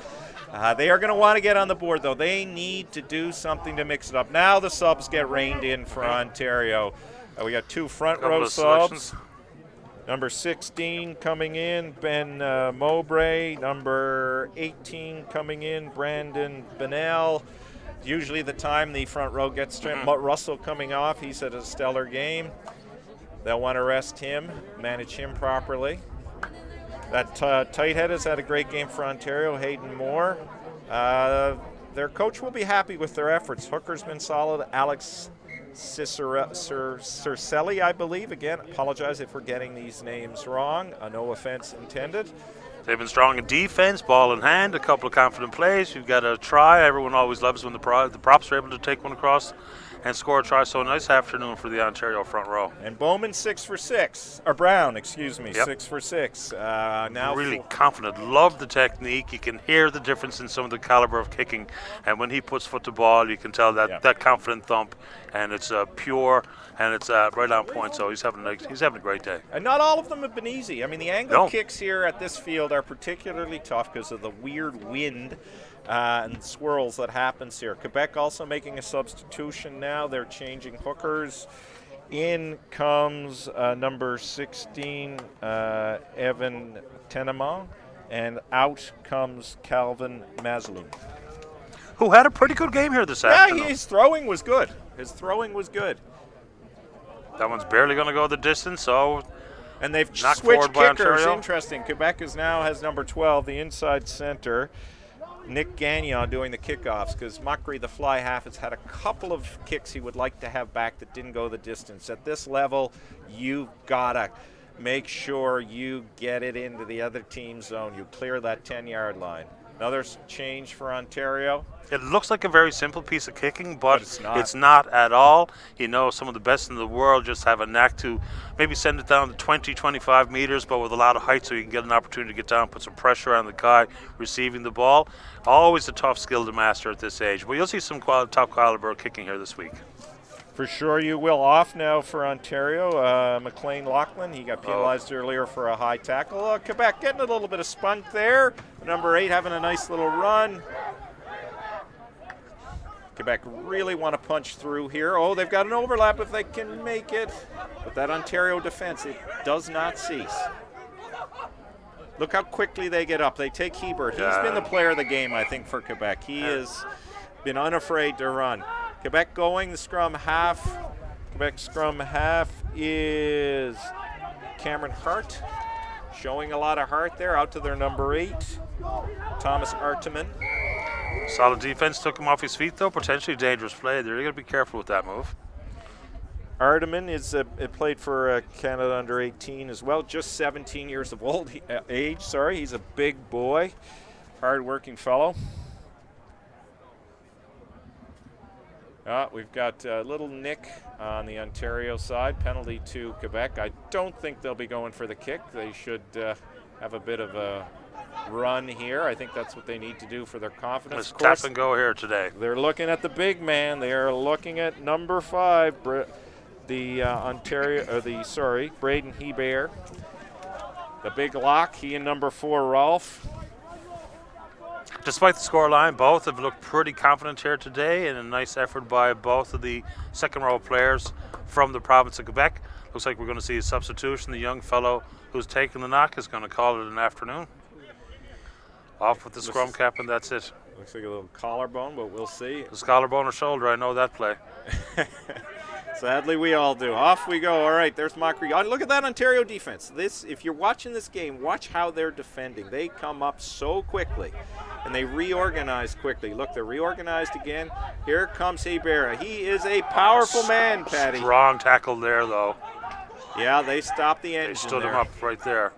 They are going to want to get on the board, though. They need to do something to mix it up. Now the subs get reined in for Ontario. We got two front row subs. Number 16 coming in, Ben Mowbray. Number 18 coming in, Brandon Bennell. Usually the time the front row gets to him. Russell coming off, he's had a stellar game. They'll want to rest him, manage him properly. That tight head has had a great game for Ontario, Hayden Moore. Their coach will be happy with their efforts. Hooker's been solid. Alex Cercelli, I believe. Again, apologize if we're getting these names wrong. No offense intended. They've been strong in defense, ball in hand, a couple of confident plays. You've got a try. Everyone always loves when the props are able to take one across and score a try. So a nice afternoon for the Ontario front row. And Bowman 6 for 6, or Brown, excuse me, 6 for 6. Now really confident. Love the technique. You can hear the difference in some of the caliber of kicking. And when he puts foot to ball, you can tell that confident thump, and it's pure. And it's right on point, so he's having a great day. And not all of them have been easy. I mean, the angle kicks here at this field are particularly tough because of the weird wind and swirls that happens here. Quebec also making a substitution now. They're changing hookers. In comes number 16, Evan Tenema, and out comes Calvin Maslum, who had a pretty good game here this afternoon. Yeah, his throwing was good. That one's barely going to go the distance, so And they've Knocked switched forward by kickers. Ontario. Interesting. Quebec now has number 12, the inside center, Nick Gagnon, doing the kickoffs, because Mockery, the fly half, has had a couple of kicks he would like to have back that didn't go the distance. At this level, you've got to make sure you get it into the other team zone. You clear that 10-yard line. Another change for Ontario. It looks like a very simple piece of kicking, but it's not. at all. You know, some of the best in the world just have a knack to maybe send it down to 20, 25 meters, but with a lot of height so you can get an opportunity to get down, put some pressure on the guy receiving the ball. Always a tough skill to master at this age. But you'll see some top caliber kicking here this week. For sure you will. Off now for Ontario. McLean Lachlan, he got penalized earlier for a high tackle. Quebec getting a little bit of spunk there. Number 8 having a nice little run. Quebec really want to punch through here. Oh, they've got an overlap if they can make it. But that Ontario defense, it does not cease. Look how quickly they get up. They take Hebert. He's been the player of the game, I think, for Quebec. He has been unafraid to run. Quebec going, the scrum half. Quebec scrum half is Cameron Hart. Showing a lot of heart there, out to their number 8, Thomas Arteman. Solid defense, took him off his feet though, potentially dangerous play. They're going to be careful with that move. Arteman is played for Canada under 18 as well, just 17 years of age. He's a big boy, hard-working fellow. We've got little Nick on the Ontario side, penalty to Quebec. I don't think they'll be going for the kick. They should have a bit of a run here. I think that's what they need to do for their confidence. Let's tap and go here today. They're looking at the big man. They are looking at number 5, Braden Hebert. The big lock, he and number 4, Rolfe. Despite the scoreline, both have looked pretty confident here today, and a nice effort by both of the second-row players from the province of Quebec. Looks like we're going to see a substitution. The young fellow who's taking the knock is going to call it an afternoon. Off with the scrum cap, and that's it. Looks like a little collarbone, but we'll see. The collarbone or shoulder, I know that play. Sadly, we all do. Off we go. All right, there's Mockery. Look at that Ontario defense. If you're watching this game, watch how they're defending. They come up so quickly, and they reorganize quickly. Look, they're reorganized again. Here comes Hebert. He is a powerful man, Patty. Strong tackle there, though. Yeah, they stopped the engine. They stood him up right there.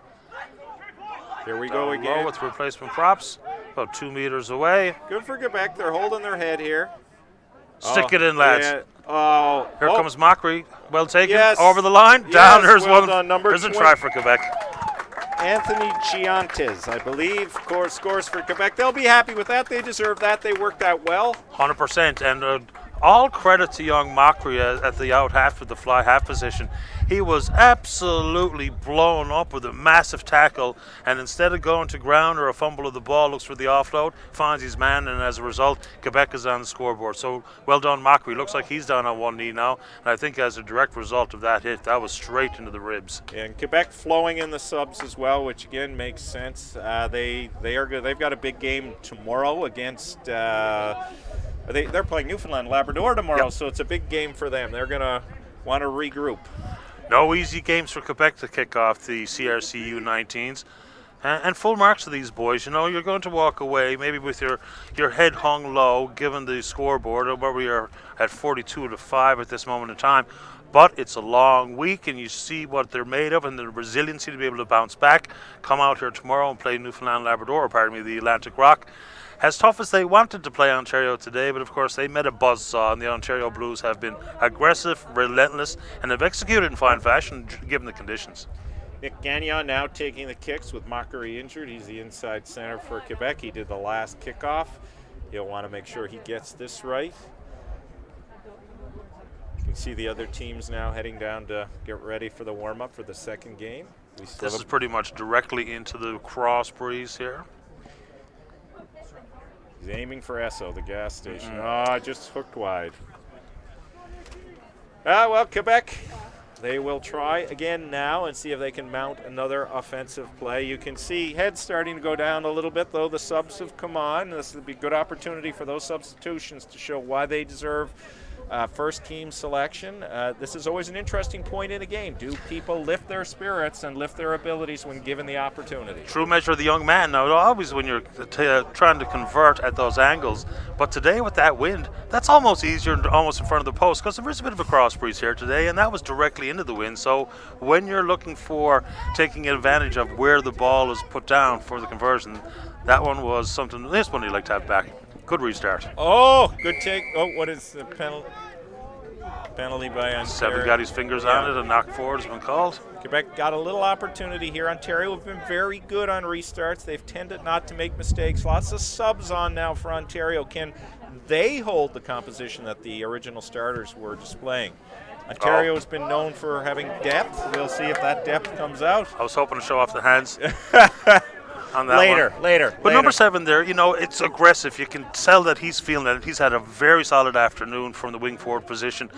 Here we go again. Low with replacement props, about 2 meters away. Good for Quebec. They're holding their head here. Stick it in, lads. Yeah. Here comes Mockery. Well taken. Yes. Over the line. Yes, down. There's well one. Done. Number There's 20. a try for Quebec. Anthony Giantes, I believe, scores for Quebec. They'll be happy with that. They deserve that. They worked that well. 100%. And all credit to young Mockery at the out half with the fly half position. He was absolutely blown up with a massive tackle, and instead of going to ground or a fumble of the ball, looks for the offload, finds his man, and as a result, Quebec is on the scoreboard. So well done, Mockery. Looks like he's down on one knee now, and I think as a direct result of that hit, that was straight into the ribs. And Quebec flowing in the subs as well, which again makes sense. They are good. They've got a big game tomorrow against. They're playing Newfoundland Labrador tomorrow, yep. So it's a big game for them. They're going to want to regroup. No easy games for Quebec to kick off the CRC U19s. And full marks to these boys. You know, you're going to walk away maybe with your head hung low, given the scoreboard, where we are at 42-5 at this moment in time. But it's a long week, and you see what they're made of and the resiliency to be able to bounce back, come out here tomorrow and play Newfoundland Labrador, the Atlantic Rock. As tough as they wanted to play Ontario today, but of course they met a buzzsaw, and the Ontario Blues have been aggressive, relentless, and have executed in fine fashion given the conditions. Nick Gagnon now taking the kicks with Mockery injured. He's the inside center for Quebec. He did the last kickoff. He'll want to make sure he gets this right. You can see the other teams now heading down to get ready for the warm-up for the second game. This is pretty much directly into the cross breeze here. He's aiming for Esso, the gas station. Just hooked wide. Well, Quebec, they will try again now and see if they can mount another offensive play. You can see heads starting to go down a little bit, though. The subs have come on. This will be a good opportunity for those substitutions to show why they deserve first team selection. This is always an interesting point in a game. Do people lift their spirits and lift their abilities when given the opportunity? True measure of the young man. Now, always when you're trying to convert at those angles, but today with that wind, that's almost easier and almost in front of the post, because there is a bit of a cross breeze here today, and that was directly into the wind. So when you're looking for taking advantage of where the ball is put down for the conversion, that one was something. This one you like to have back. Good restart. Oh, good take. Oh, what is the penalty? Penalty by Ontario. Seven got his fingers on it. A knock forward has been called. Quebec got a little opportunity here. Ontario have been very good on restarts. They've tended not to make mistakes. Lots of subs on now for Ontario. Can they hold the composition that the original starters were displaying? Ontario has been known for having depth. We'll see if that depth comes out. I was hoping to show off the hands. On that later. But number 7 there, it's aggressive. You can tell that he's feeling it. He's had a very solid afternoon from the wing forward position.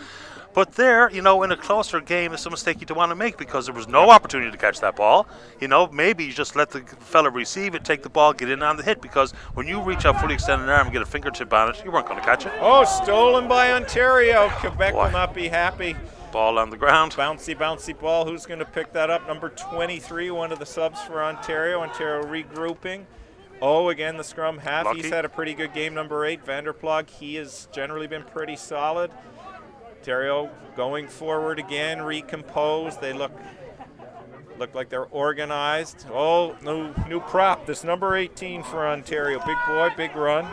But there, in a closer game, it's a mistake you don't want to make, because there was no opportunity to catch that ball. Maybe you just let the fella receive it, take the ball, get in on the hit, because when you reach out fully extended arm and get a fingertip on it, you weren't going to catch it. Oh, stolen by Ontario. Quebec will not be happy. Ball on the ground. Bouncy ball. Who's going to pick that up? Number 23, one of the subs for Ontario. Ontario regrouping. Oh, again, the scrum half. Lucky. He's had a pretty good game. Number 8, Vanderplug. He has generally been pretty solid. Ontario going forward again, recomposed. They look like they're organized. Oh, new prop. This number 18 for Ontario. Big boy, big run.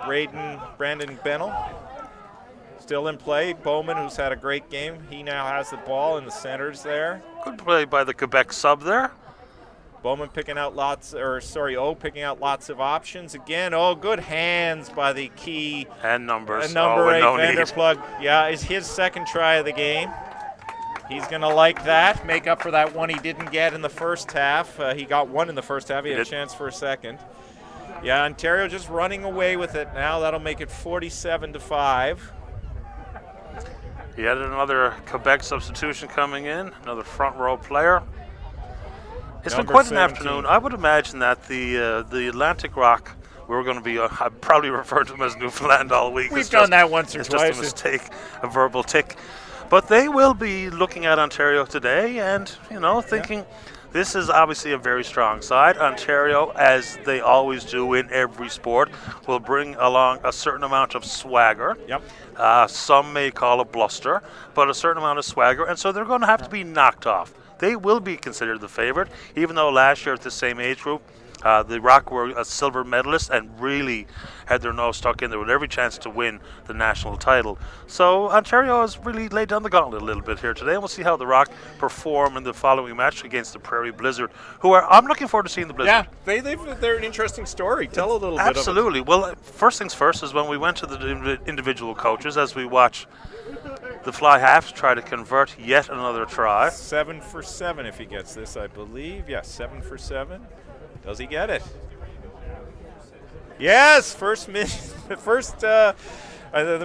Brandon Bennell still in play. Bowman, who's had a great game, he now has the ball in the centers there. Good play by the Quebec sub there. Bowman picking out lots of options again. Oh, good hands by the key. And numbers. Number 8, no Vanderplug. Yeah, is his second try of the game. He's going to like that. Make up for that one he didn't get in the first half. He got one in the first half. He had a chance for a second. Yeah, Ontario just running away with it now. That'll make it 47-5. He had another Quebec substitution coming in, another front row player. It's been quite 17. An afternoon. I would imagine that the Atlantic Rock, we're going to be probably referred to them as Newfoundland all week. We've done that once or twice. It's just a mistake, a verbal tick. But they will be looking at Ontario today and, thinking this is obviously a very strong side. Ontario, as they always do in every sport, will bring along a certain amount of swagger. Yep. Some may call it bluster, but a certain amount of swagger. And so they're going to have to be knocked off. They will be considered the favorite, even though last year at the same age group, the Rock were a silver medalist and really had their nose stuck in there with every chance to win the national title. So Ontario has really laid down the gauntlet a little bit here today, and we'll see how the Rock perform in the following match against the Prairie Blizzard, I'm looking forward to seeing the Blizzard. Yeah, they're an interesting story. Tell a little bit of it. Absolutely. Well, first things first is when we went to the individual coaches, as we watch the fly half try to convert yet another try. 7 for 7 if he gets this, I believe. Yeah, 7 for 7. Does he get it? Yes, there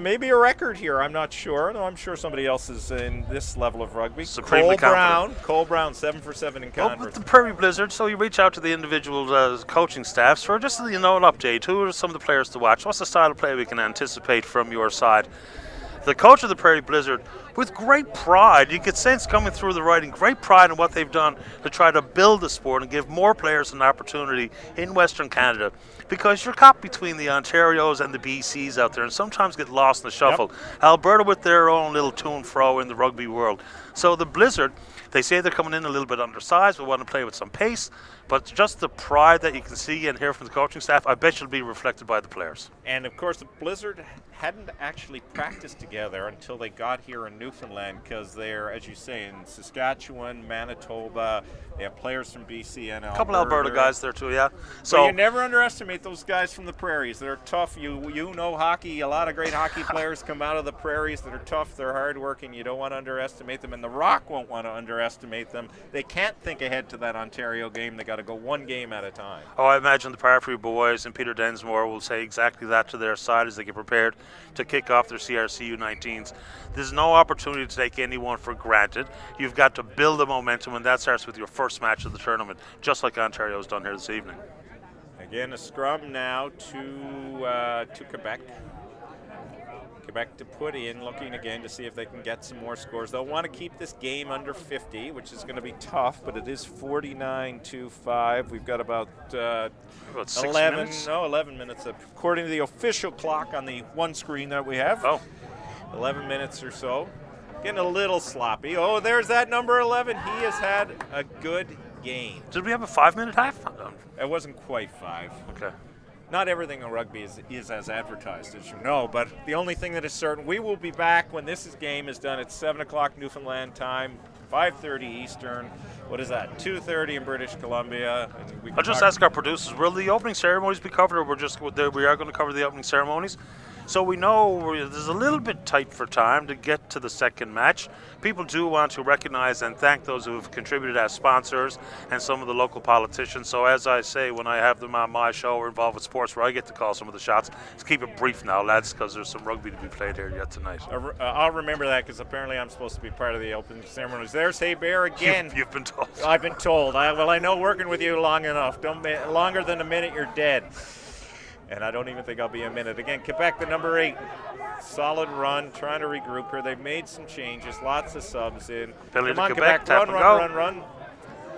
may be a record here. I'm not sure. No, I'm sure somebody else is in this level of rugby. Supremely confident. Cole Brown, 7 for 7 in conference. With the Prairie Blizzard, so you reach out to the individual coaching staffs for just an update. Who are some of the players to watch? What's the style of play we can anticipate from your side? The coach of the Prairie Blizzard, with great pride, you could sense coming through the writing, great pride in what they've done to try to build the sport and give more players an opportunity in Western Canada. Because you're caught between the Ontarios and the BCs out there and sometimes get lost in the shuffle. Yep. Alberta with their own little to and fro in the rugby world. So the Blizzard, they say they're coming in a little bit undersized, but want to play with some pace. But just the pride that you can see and hear from the coaching staff, I bet you'll be reflected by the players. And, of course, the Blizzard hadn't actually practiced together until they got here in Newfoundland, because they're, as you say, in Saskatchewan, Manitoba. They have players from BC and Alberta. A couple Alberta guys there too, yeah. So you never underestimate those guys from the prairies. They're tough. You know hockey. A lot of great hockey players come out of the prairies that are tough. They're hardworking. You don't want to underestimate them, and the Rock won't want to underestimate them. They can't think ahead to that Ontario game. They got to go one game at a time. Oh, I imagine the Parfrey boys and Peter Densmore will say exactly that to their side as they get prepared to kick off their CRC U19s. There's no opportunity to take anyone for granted. You've got to build the momentum, and that starts with your first match of the tournament, just like Ontario's done here this evening. Again, a scrum now to Quebec. Quebec to put in, looking again to see if they can get some more scores. They'll want to keep this game under 50, which is going to be tough, but it is 49-5. We've got about 11 minutes? No, 11 minutes, according to the official clock on the one screen that we have. 11 minutes or so. Getting a little sloppy. Oh, there's that number 11. He has had a good game. Did we have a 5-minute half? It wasn't quite 5. Okay. Not everything in rugby is as advertised, as you know, but the only thing that is certain, we will be back when this game is done at 7 o'clock Newfoundland time, 5:30 Eastern. What is that, 2:30 in British Columbia? And I'll just ask our producers, will the opening ceremonies be covered, or we are going to cover the opening ceremonies? So we know there's a little bit tight for time to get to the second match. People do want to recognize and thank those who have contributed as sponsors and some of the local politicians. So as I say, when I have them on my show or involved with sports where I get to call some of the shots, let's keep it brief now, lads, because there's some rugby to be played here yet tonight. I'll remember that, because apparently I'm supposed to be part of the opening ceremonies. There's Hey Bear again. You've been told. I've been told. I know working with you long enough. Longer than a minute, you're dead. And I don't even think I'll be a minute. Again, Quebec, the number 8. Solid run, trying to regroup here. They've made some changes, lots of subs in. Penalty Come on, to Quebec, tap run.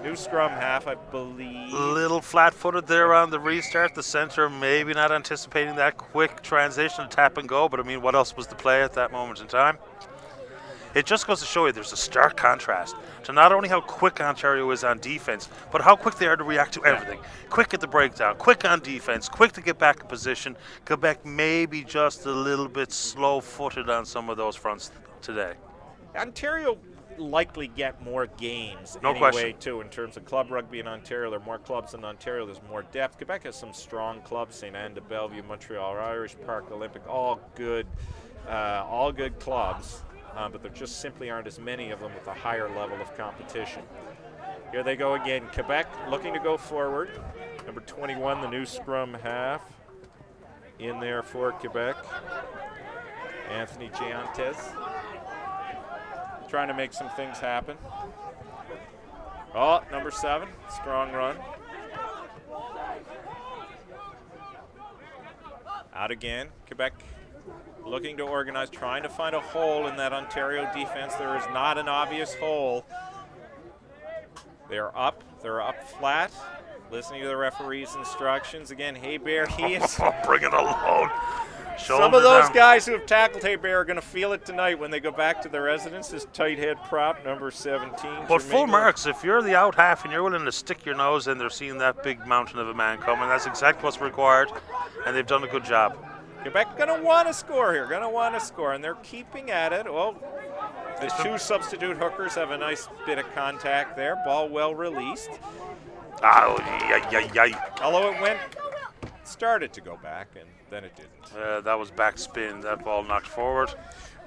New scrum half, I believe. Little flat-footed there on the restart. The center maybe not anticipating that quick transition, tap and go. But, I mean, what else was the play at that moment in time? It just goes to show you there's a stark contrast to not only how quick Ontario is on defense, but how quick they are to react to everything. Quick at the breakdown, quick on defense, quick to get back in position. Quebec may be just a little bit slow-footed on some of those fronts today. Ontario likely get more games question. too, in terms of club rugby in Ontario. There are more clubs in Ontario. There's more depth. Quebec has some strong clubs, St. Anne de Bellevue, Montreal Irish, Park Olympic, all good clubs. But there just simply aren't as many of them with a higher level of competition. Here they go again. Quebec looking to go forward. Number 21, the new scrum half, in there for Quebec. Anthony Giantes trying to make some things happen. Oh, number 7, strong run. Out again, Quebec looking to organize, trying to find a hole in that Ontario defense. There is not an obvious hole. They're up flat, listening to the referee's instructions. Again, Hey Bear, he is... Bring it alone. Some of those guys who have tackled Hey Bear are going to feel it tonight when they go back to their residence. This tight head prop, number 17. But full marks, if you're the out half and you're willing to stick your nose in, they're seeing that big mountain of a man coming. That's exactly what's required, and they've done a good job. Quebec going to want to score here, and they're keeping at it. Well, the 2 substitute hookers have a nice bit of contact there. Ball well released. Although it started to go back, and then it didn't. That was backspin. That ball knocked forward.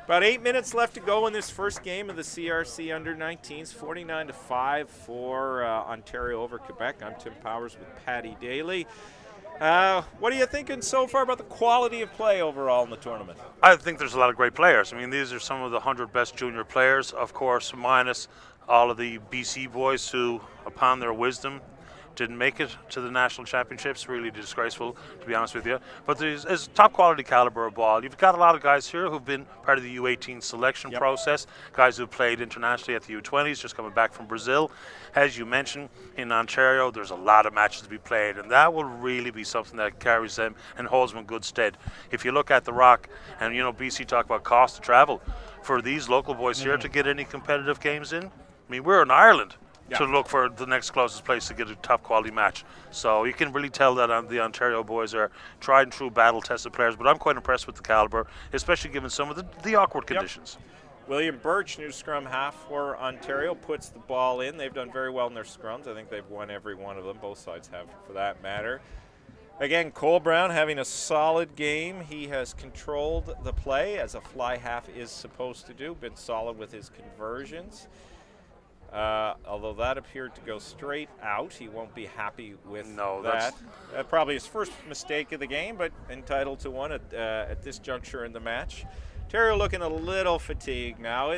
About 8 minutes left to go in this first game of the CRC Under-19s. 49-5 for Ontario over Quebec. I'm Tim Powers with Patty Daly. What are you thinking so far about the quality of play overall in the tournament? I think there's a lot of great players. I mean, these are some of the 100 best junior players, of course, minus all of the BC boys who, upon their wisdom, didn't make it to the national championships. Really disgraceful, to be honest with you. But there's top quality caliber of ball. You've got a lot of guys here who've been part of the U18 selection process, guys who've played internationally at the U20s, just coming back from Brazil. As you mentioned, in Ontario, there's a lot of matches to be played, and that will really be something that carries them and holds them in good stead. If you look at the Rock, and BC talk about cost of travel, for these local boys here to get any competitive games in, I mean, we're in Ireland. To look for the next closest place to get a top quality match. So you can really tell that the Ontario boys are tried and true battle tested players, but I'm quite impressed with the caliber, especially given some of the awkward conditions. William Birch, new scrum half for Ontario, puts the ball in. They've done very well in their scrums. I think they've won every one of them. Both sides have, for that matter. Again, Cole Brown having a solid game. He has controlled the play as a fly half is supposed to do, been solid with his conversions. Although that appeared to go straight out, he won't be happy with that. Probably his first mistake of the game, but entitled to one at this juncture in the match. Ontario looking a little fatigued now.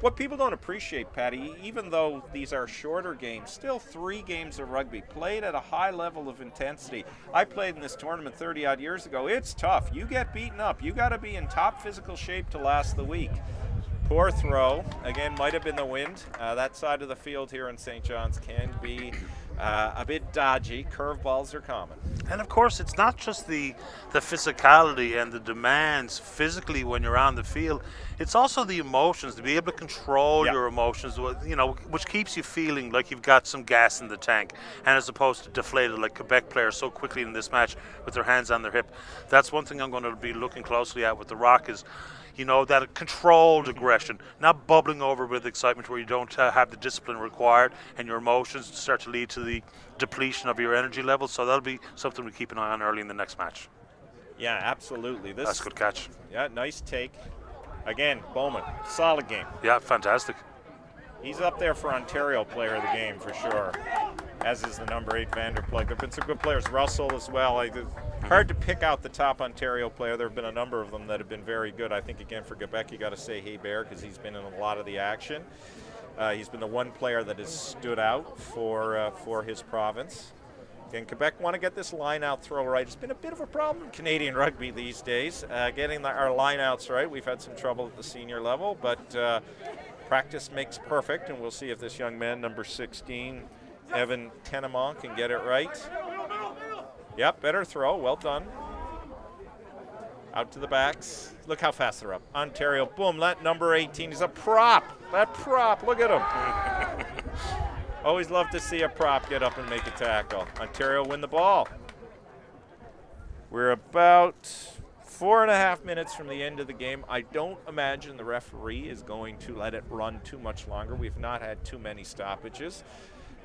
What people don't appreciate, Patty, even though these are shorter games, still 3 games of rugby played at a high level of intensity. I played in this tournament 30-odd years ago. It's tough. You get beaten up. You got to be in top physical shape to last the week. Poor throw. Again, might have been the wind. That side of the field here in St. John's can be a bit dodgy. Curveballs are common. And of course, it's not just the physicality and the demands physically when you're on the field. It's also the emotions, to be able to control your emotions, which keeps you feeling like you've got some gas in the tank, and as opposed to deflated like Quebec players so quickly in this match with their hands on their hip. That's one thing I'm going to be looking closely at with the Rock is, that controlled aggression, not bubbling over with excitement where you don't have the discipline required and your emotions start to lead to the depletion of your energy levels. So that'll be something we keep an eye on early in the next match. Yeah, absolutely. That's a good catch. Yeah, nice take. Again, Bowman, solid game. Yeah, fantastic. He's up there for Ontario player of the game for sure, as is the number 8 Vanderplug. There have been some good players, Russell as well. Hard to pick out the top Ontario player. There have been a number of them that have been very good. I think, again, for Quebec, you got to say Hebert because he's been in a lot of the action. He's been the one player that has stood out for his province. Again, Quebec want to get this line-out throw right. It's been a bit of a problem in Canadian rugby these days, getting our line-outs right. We've had some trouble at the senior level, but practice makes perfect, and we'll see if this young man, number 16, Evan Tenemont, can get it right. Yep, better throw. Well done. Out to the backs. Look how fast they're up. Ontario, boom, that number 18 is a prop. That prop, look at him. Always love to see a prop get up and make a tackle. Ontario win the ball. We're about 4.5 minutes from the end of the game. I don't imagine the referee is going to let it run too much longer. We've not had too many stoppages.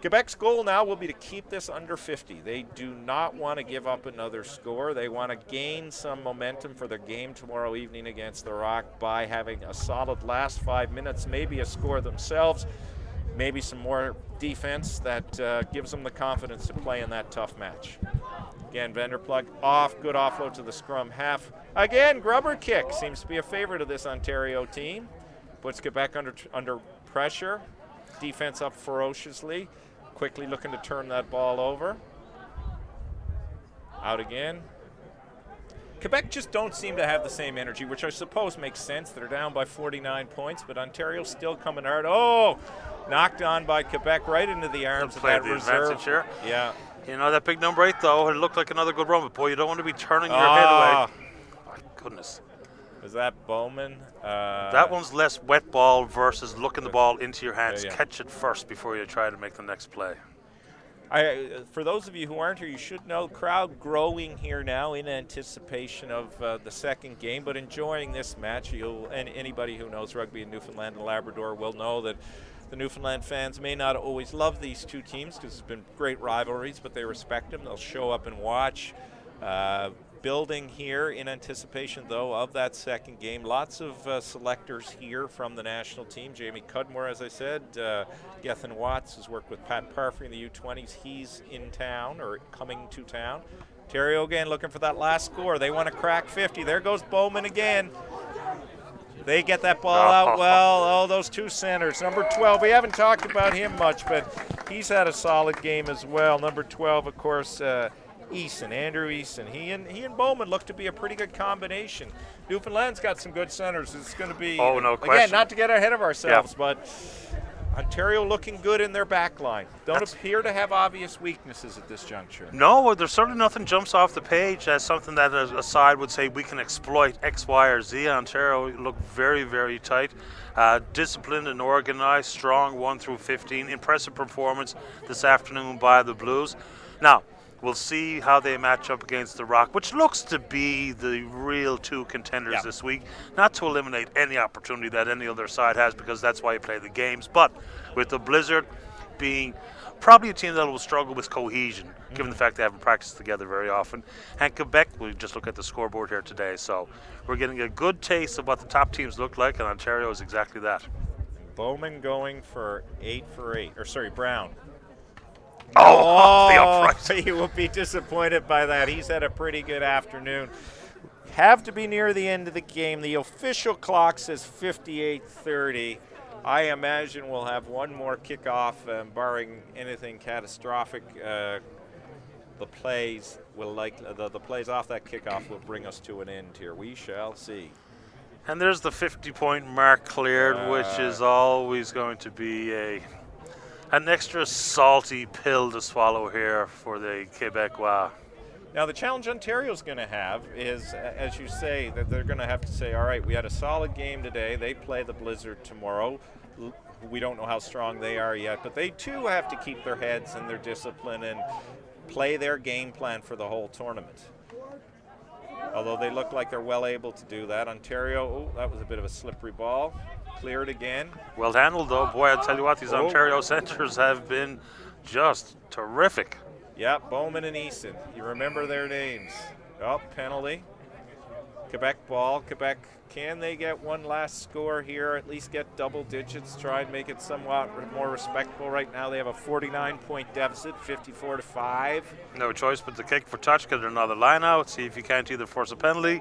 Quebec's goal now will be to keep this under 50. They do not want to give up another score. They want to gain some momentum for their game tomorrow evening against the Rock by having a solid last 5 minutes, maybe a score themselves, maybe some more defense that gives them the confidence to play in that tough match. Again, Vanderplug off, good offload to the scrum half. Again, grubber kick seems to be a favorite of this Ontario team. Puts Quebec under pressure. Defense up ferociously. Quickly looking to turn that ball over. Out again. Quebec just don't seem to have the same energy, which I suppose makes sense. They're down by 49 points, but Ontario's still coming hard. Oh, knocked on by Quebec right into the arms of that reserve. Here. Yeah. That big number 8, though, it looked like another good run, but boy, you don't want to be turning your head away. My goodness. Was that Bowman? That one's less wet ball versus looking the ball into your hands. Catch it first before you try to make the next play. For those of you who aren't here, you should know crowd growing here now in anticipation of the second game, but enjoying this match. And anybody who knows rugby in Newfoundland and Labrador will know that the Newfoundland fans may not always love these two teams because there's been great rivalries, but they respect them. They'll show up and watch. Building here in anticipation, though, of that second game. Lots of selectors here from the national team. Jamie Cudmore, as I said. Gethin Watts has worked with Pat Parfrey in the U20s. He's in town, or coming to town. Ontario again looking for that last score. They want to crack 50. There goes Bowman again. They get that ball out well. Oh, those two centers. Number 12, we haven't talked about him much, but he's had a solid game as well. Number 12, of course, Andrew Eason. He and Bowman look to be a pretty good combination. Newfoundland's got some good centers. It's going to be, no question. Again, not to get ahead of ourselves, but Ontario looking good in their back line. Don't appear to have obvious weaknesses at this juncture. No, there's certainly nothing jumps off the page as something that a side would say we can exploit X, Y, or Z. Ontario look very, very tight. Disciplined and organized, strong 1 through 15. Impressive performance this afternoon by the Blues. Now, we'll see how they match up against the Rock, which looks to be the real two contenders this week. Not to eliminate any opportunity that any other side has, because that's why you play the games. But with the Blizzard being probably a team that will struggle with cohesion, given the fact they haven't practiced together very often. And Quebec, we just look at the scoreboard here today. So we're getting a good taste of what the top teams look like, and Ontario is exactly that. Bowman going for 8 for 8. Brown. The upright. He will be disappointed by that. He's had a pretty good afternoon. have to be near the end of the game. The official clock says 58:30. I imagine we'll have one more kickoff, barring anything catastrophic. The plays the plays off that kickoff will bring us to an end here. We shall see. And there's the 50-point mark cleared, which is always going to be an extra salty pill to swallow here for the Quebecois. Now, the challenge Ontario's going to have is, as you say, that they're going to have to say, all right, we had a solid game today. They play the Blizzard tomorrow. We don't know how strong they are yet, but they too have to keep their heads and their discipline and play their game plan for the whole tournament. Although they look like they're well able to do that. Ontario, that was a bit of a slippery ball. Cleared again. Well handled, though. Boy, I'll tell you what, these Ontario centers have been just terrific. Yeah, Bowman and Eason. You remember their names. Oh, penalty. Quebec ball. Quebec, can they get one last score here? At least get double digits. Try and make it somewhat more respectable. Right now they have a 49-point deficit, 54-5. No choice but to kick for touch, get another line out, see if you can't either force a penalty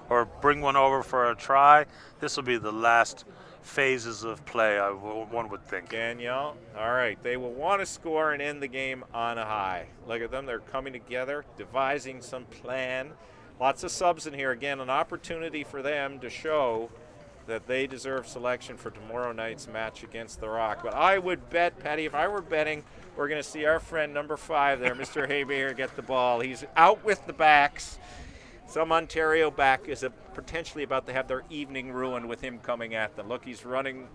or bring one over for a try. This will be the last phases of play, one would think. Gagnon. All right, they will want to score and end the game on a high. Look at them, they're coming together, devising some plan. Lots of subs in here. Again, an opportunity for them to show that they deserve selection for tomorrow night's match against the Rock. But I would bet, Patty, if I were betting, we're going to see our friend number 5 there, Mr. Haybeer, get the ball. He's out with the backs. Some Ontario back is potentially about to have their evening ruined with him coming at them. Look, he's running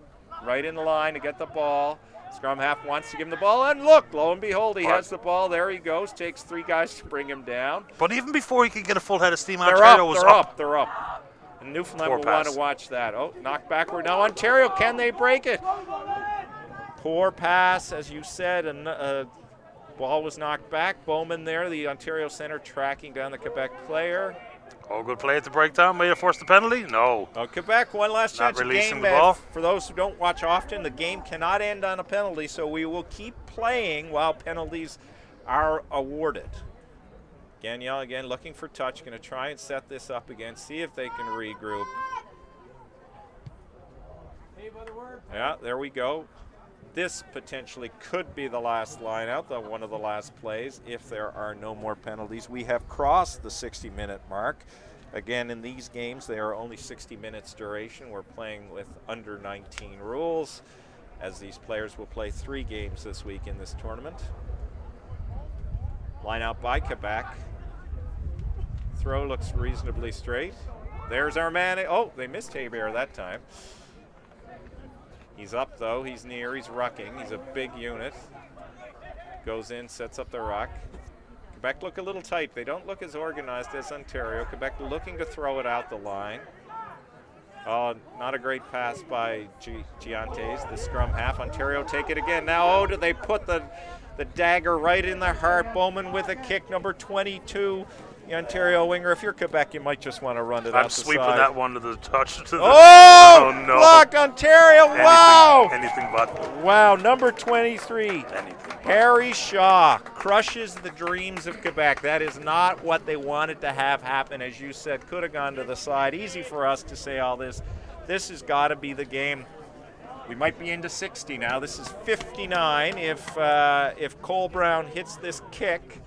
right in the line to get the ball. Scrum half wants to give him the ball, and look, lo and behold, he has the ball. There he goes. Takes 3 guys to bring him down. But even before he could get a full head of steam, Ontario was up. They're up. And Newfoundland will want to watch that. Oh, knocked backward. Now Ontario, can they break it? Poor pass, as you said, and ball was knocked back. Bowman there, the Ontario center, tracking down the Quebec player. Oh, good play at the breakdown. May have forced the penalty? No. Quebec, one last chance. Not releasing game, the ball. For those who don't watch often, the game cannot end on a penalty, so we will keep playing while penalties are awarded. Gagnon again looking for touch, going to try and set this up again, see if they can regroup. Yeah, there we go. This potentially could be the last line out, one of the last plays, if there are no more penalties. We have crossed the 60-minute mark. Again, in these games, they are only 60 minutes duration. We're playing with under 19 rules, as these players will play 3 games this week in this tournament. Line out by Quebec. Throw looks reasonably straight. There's our man. Oh, they missed Hebert that time. He's up, though. He's near. He's rucking. He's a big unit. Goes in, sets up the ruck. Quebec look a little tight. They don't look as organized as Ontario. Quebec looking to throw it out the line. Oh, not a great pass by Giantes, the scrum half. Ontario take it again. Now, oh, do they put the dagger right in the heart. Bowman with a kick, number 22. The Ontario winger. If you're Quebec, you might just want to run it out the side. I'm sweeping that one to the touch. Oh no. Blocked Ontario. Wow. Anything but. Wow, number 23. Anything but. Harry Shaw crushes the dreams of Quebec. That is not what they wanted to have happen. As you said, could have gone to the side. Easy for us to say all this. This has got to be the game. We might be into 60 now. This is 59. If Cole Brown hits this kick,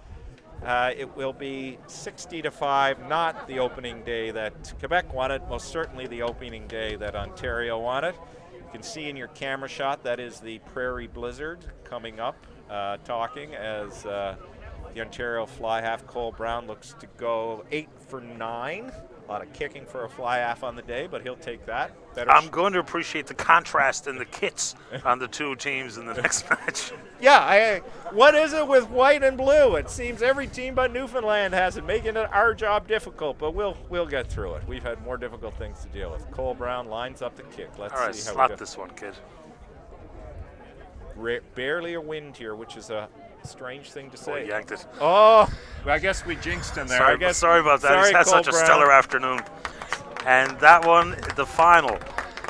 it will be 60-5, not the opening day that Quebec wanted, most certainly the opening day that Ontario wanted. You can see in your camera shot that is the Prairie Blizzard coming up, talking as the Ontario fly half Cole Brown looks to go 8 for 9. A lot of kicking for a fly half on the day, but he'll take that. I'm going to appreciate the contrast in the kits on the 2 teams in the next match. Yeah, what is it with white and blue? It seems every team but Newfoundland has it, making it our job difficult, but we'll get through it. We've had more difficult things to deal with. Cole Brown lines up the kick. Let's All right, see how slap we go. this one, kid. Barely a wind here, which is a strange thing to say. Oh, yanked it. Oh, well, I guess we jinxed him there. Sorry about that. He's had such a stellar afternoon. And that one, the final,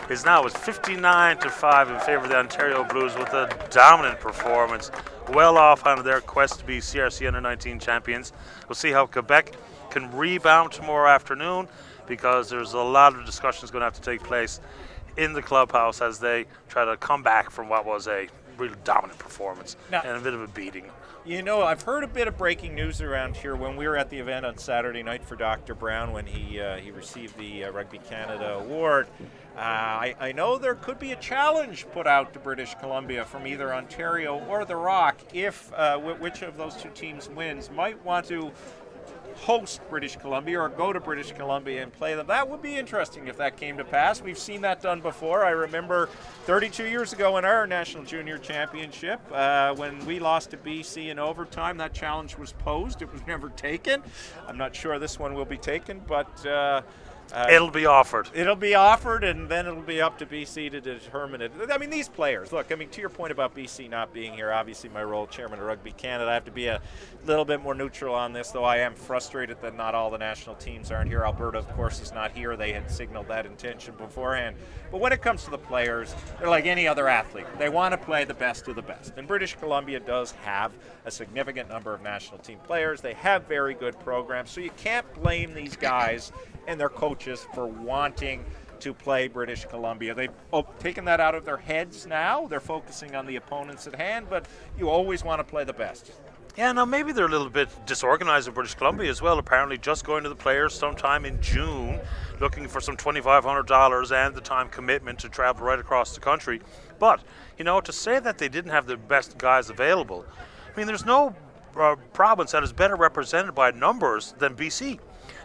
is now 59-5 in favor of the Ontario Blues with a dominant performance, well off on their quest to be CRC Under-19 champions. We'll see how Quebec can rebound tomorrow afternoon. because there's a lot of discussions going to have to take place in the clubhouse as they try to come back from what was a really dominant performance Now, and a bit of a beating. You know, I've heard a bit of breaking news around here when we were at the event on Saturday night for Dr. Brown when he received the Rugby Canada award. I know there could be a challenge put out to British Columbia from either Ontario or the Rock if which of those two teams wins might want to host British Columbia or go to British Columbia and play them. That would be interesting if that came to pass. We've seen that done before. I remember 32 years ago in our National Junior Championship when we lost to BC in overtime, that challenge was posed. It was never taken. I'm not sure this one will be taken, but It'll be offered. It'll be offered, and then it'll be up to BC to determine it. I mean, these players, look, I mean, to your point about BC not being here, obviously my role, chairman of Rugby Canada, I have to be a little bit more neutral on this, though I am frustrated that not all the national teams aren't here. Alberta, of course, is not here. They had signaled that intention beforehand. But when it comes to the players, they're like any other athlete. They want to play the best of the best. And British Columbia does have a significant number of national team players. They have very good programs, so you can't blame these guys and their coaches for wanting to play British Columbia. They've taken that out of their heads now. They're focusing on the opponents at hand, but you always want to play the best. Yeah, now maybe they're a little bit disorganized in British Columbia as well. Apparently just going to the players sometime in June, looking for some $2,500 and the time commitment to travel right across the country. But, you know, to say that they didn't have the best guys available, I mean, there's no province that is better represented by numbers than BC.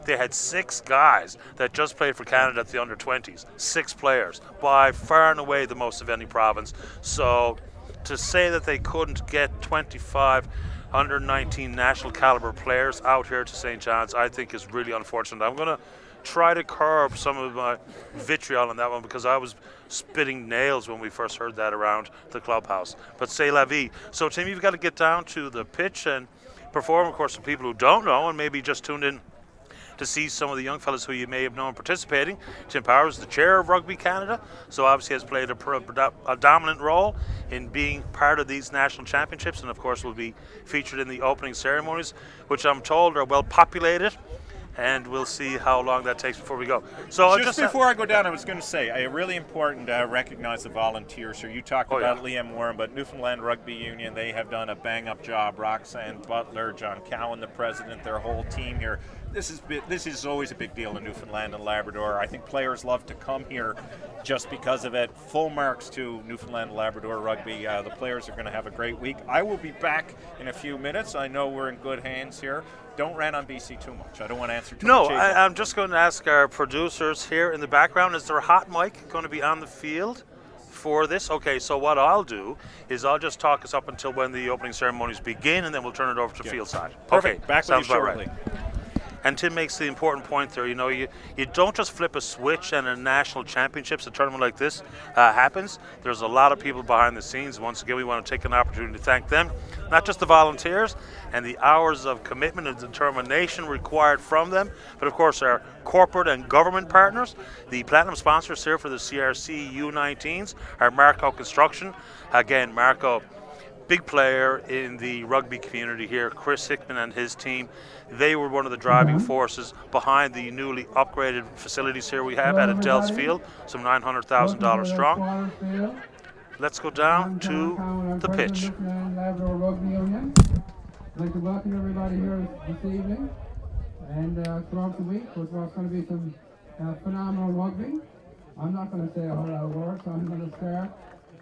They had 6 guys that just played for Canada at the under-20s. 6 players, by far and away the most of any province. So to say that they couldn't get 25 under-19 national caliber players out here to St. John's, I think is really unfortunate. I'm going to try to curb some of my vitriol on that one because I was spitting nails when we first heard that around the clubhouse. But c'est la vie. So Tim, you've got to get down to the pitch and perform, of course, for people who don't know and maybe just tuned in to see some of the young fellas who you may have known participating. Tim Powers, the chair of Rugby Canada, so obviously has played a dominant role in being part of these national championships, and of course will be featured in the opening ceremonies, which I'm told are well populated, and we'll see how long that takes before we go. So just before I go down, I was going to say, really important to recognize the volunteers here. You talked about Liam Warren, but Newfoundland Rugby Union, they have done a bang-up job. Roxanne Butler, John Cowan, the president, their whole team here. This is always a big deal in Newfoundland and Labrador. I think players love to come here just because of it. Full marks to Newfoundland and Labrador Rugby. The players are going to have a great week. I will be back in a few minutes. I know we're in good hands here. Don't rant on BC too much. I don't want to answer too much. No, I'm just going to ask our producers here in the background, is there a hot mic going to be on the field for this? Okay, so what I'll do is I'll just talk us up until when the opening ceremonies begin, and then we'll turn it over to field side. Perfect. Okay, back with you shortly. Right. And Tim makes the important point there. You know, you don't just flip a switch and a national championships, a tournament like this happens. There's a lot of people behind the scenes. Once again, we want to take an opportunity to thank them, not just the volunteers and the hours of commitment and determination required from them, but of course our corporate and government partners. The platinum sponsors here for the CRC U19s are Marco Construction. Again, Marco, big player in the rugby community here. Chris Hickman and his team, they were one of the driving forces behind the newly upgraded facilities here we have at Adele's Field, some $900,000 strong. Let's go down to the pitch. I'd like to welcome everybody here this evening and throughout the week. It's going to be some phenomenal rugby. I'm not going to say a whole lot of words, so I'm going to start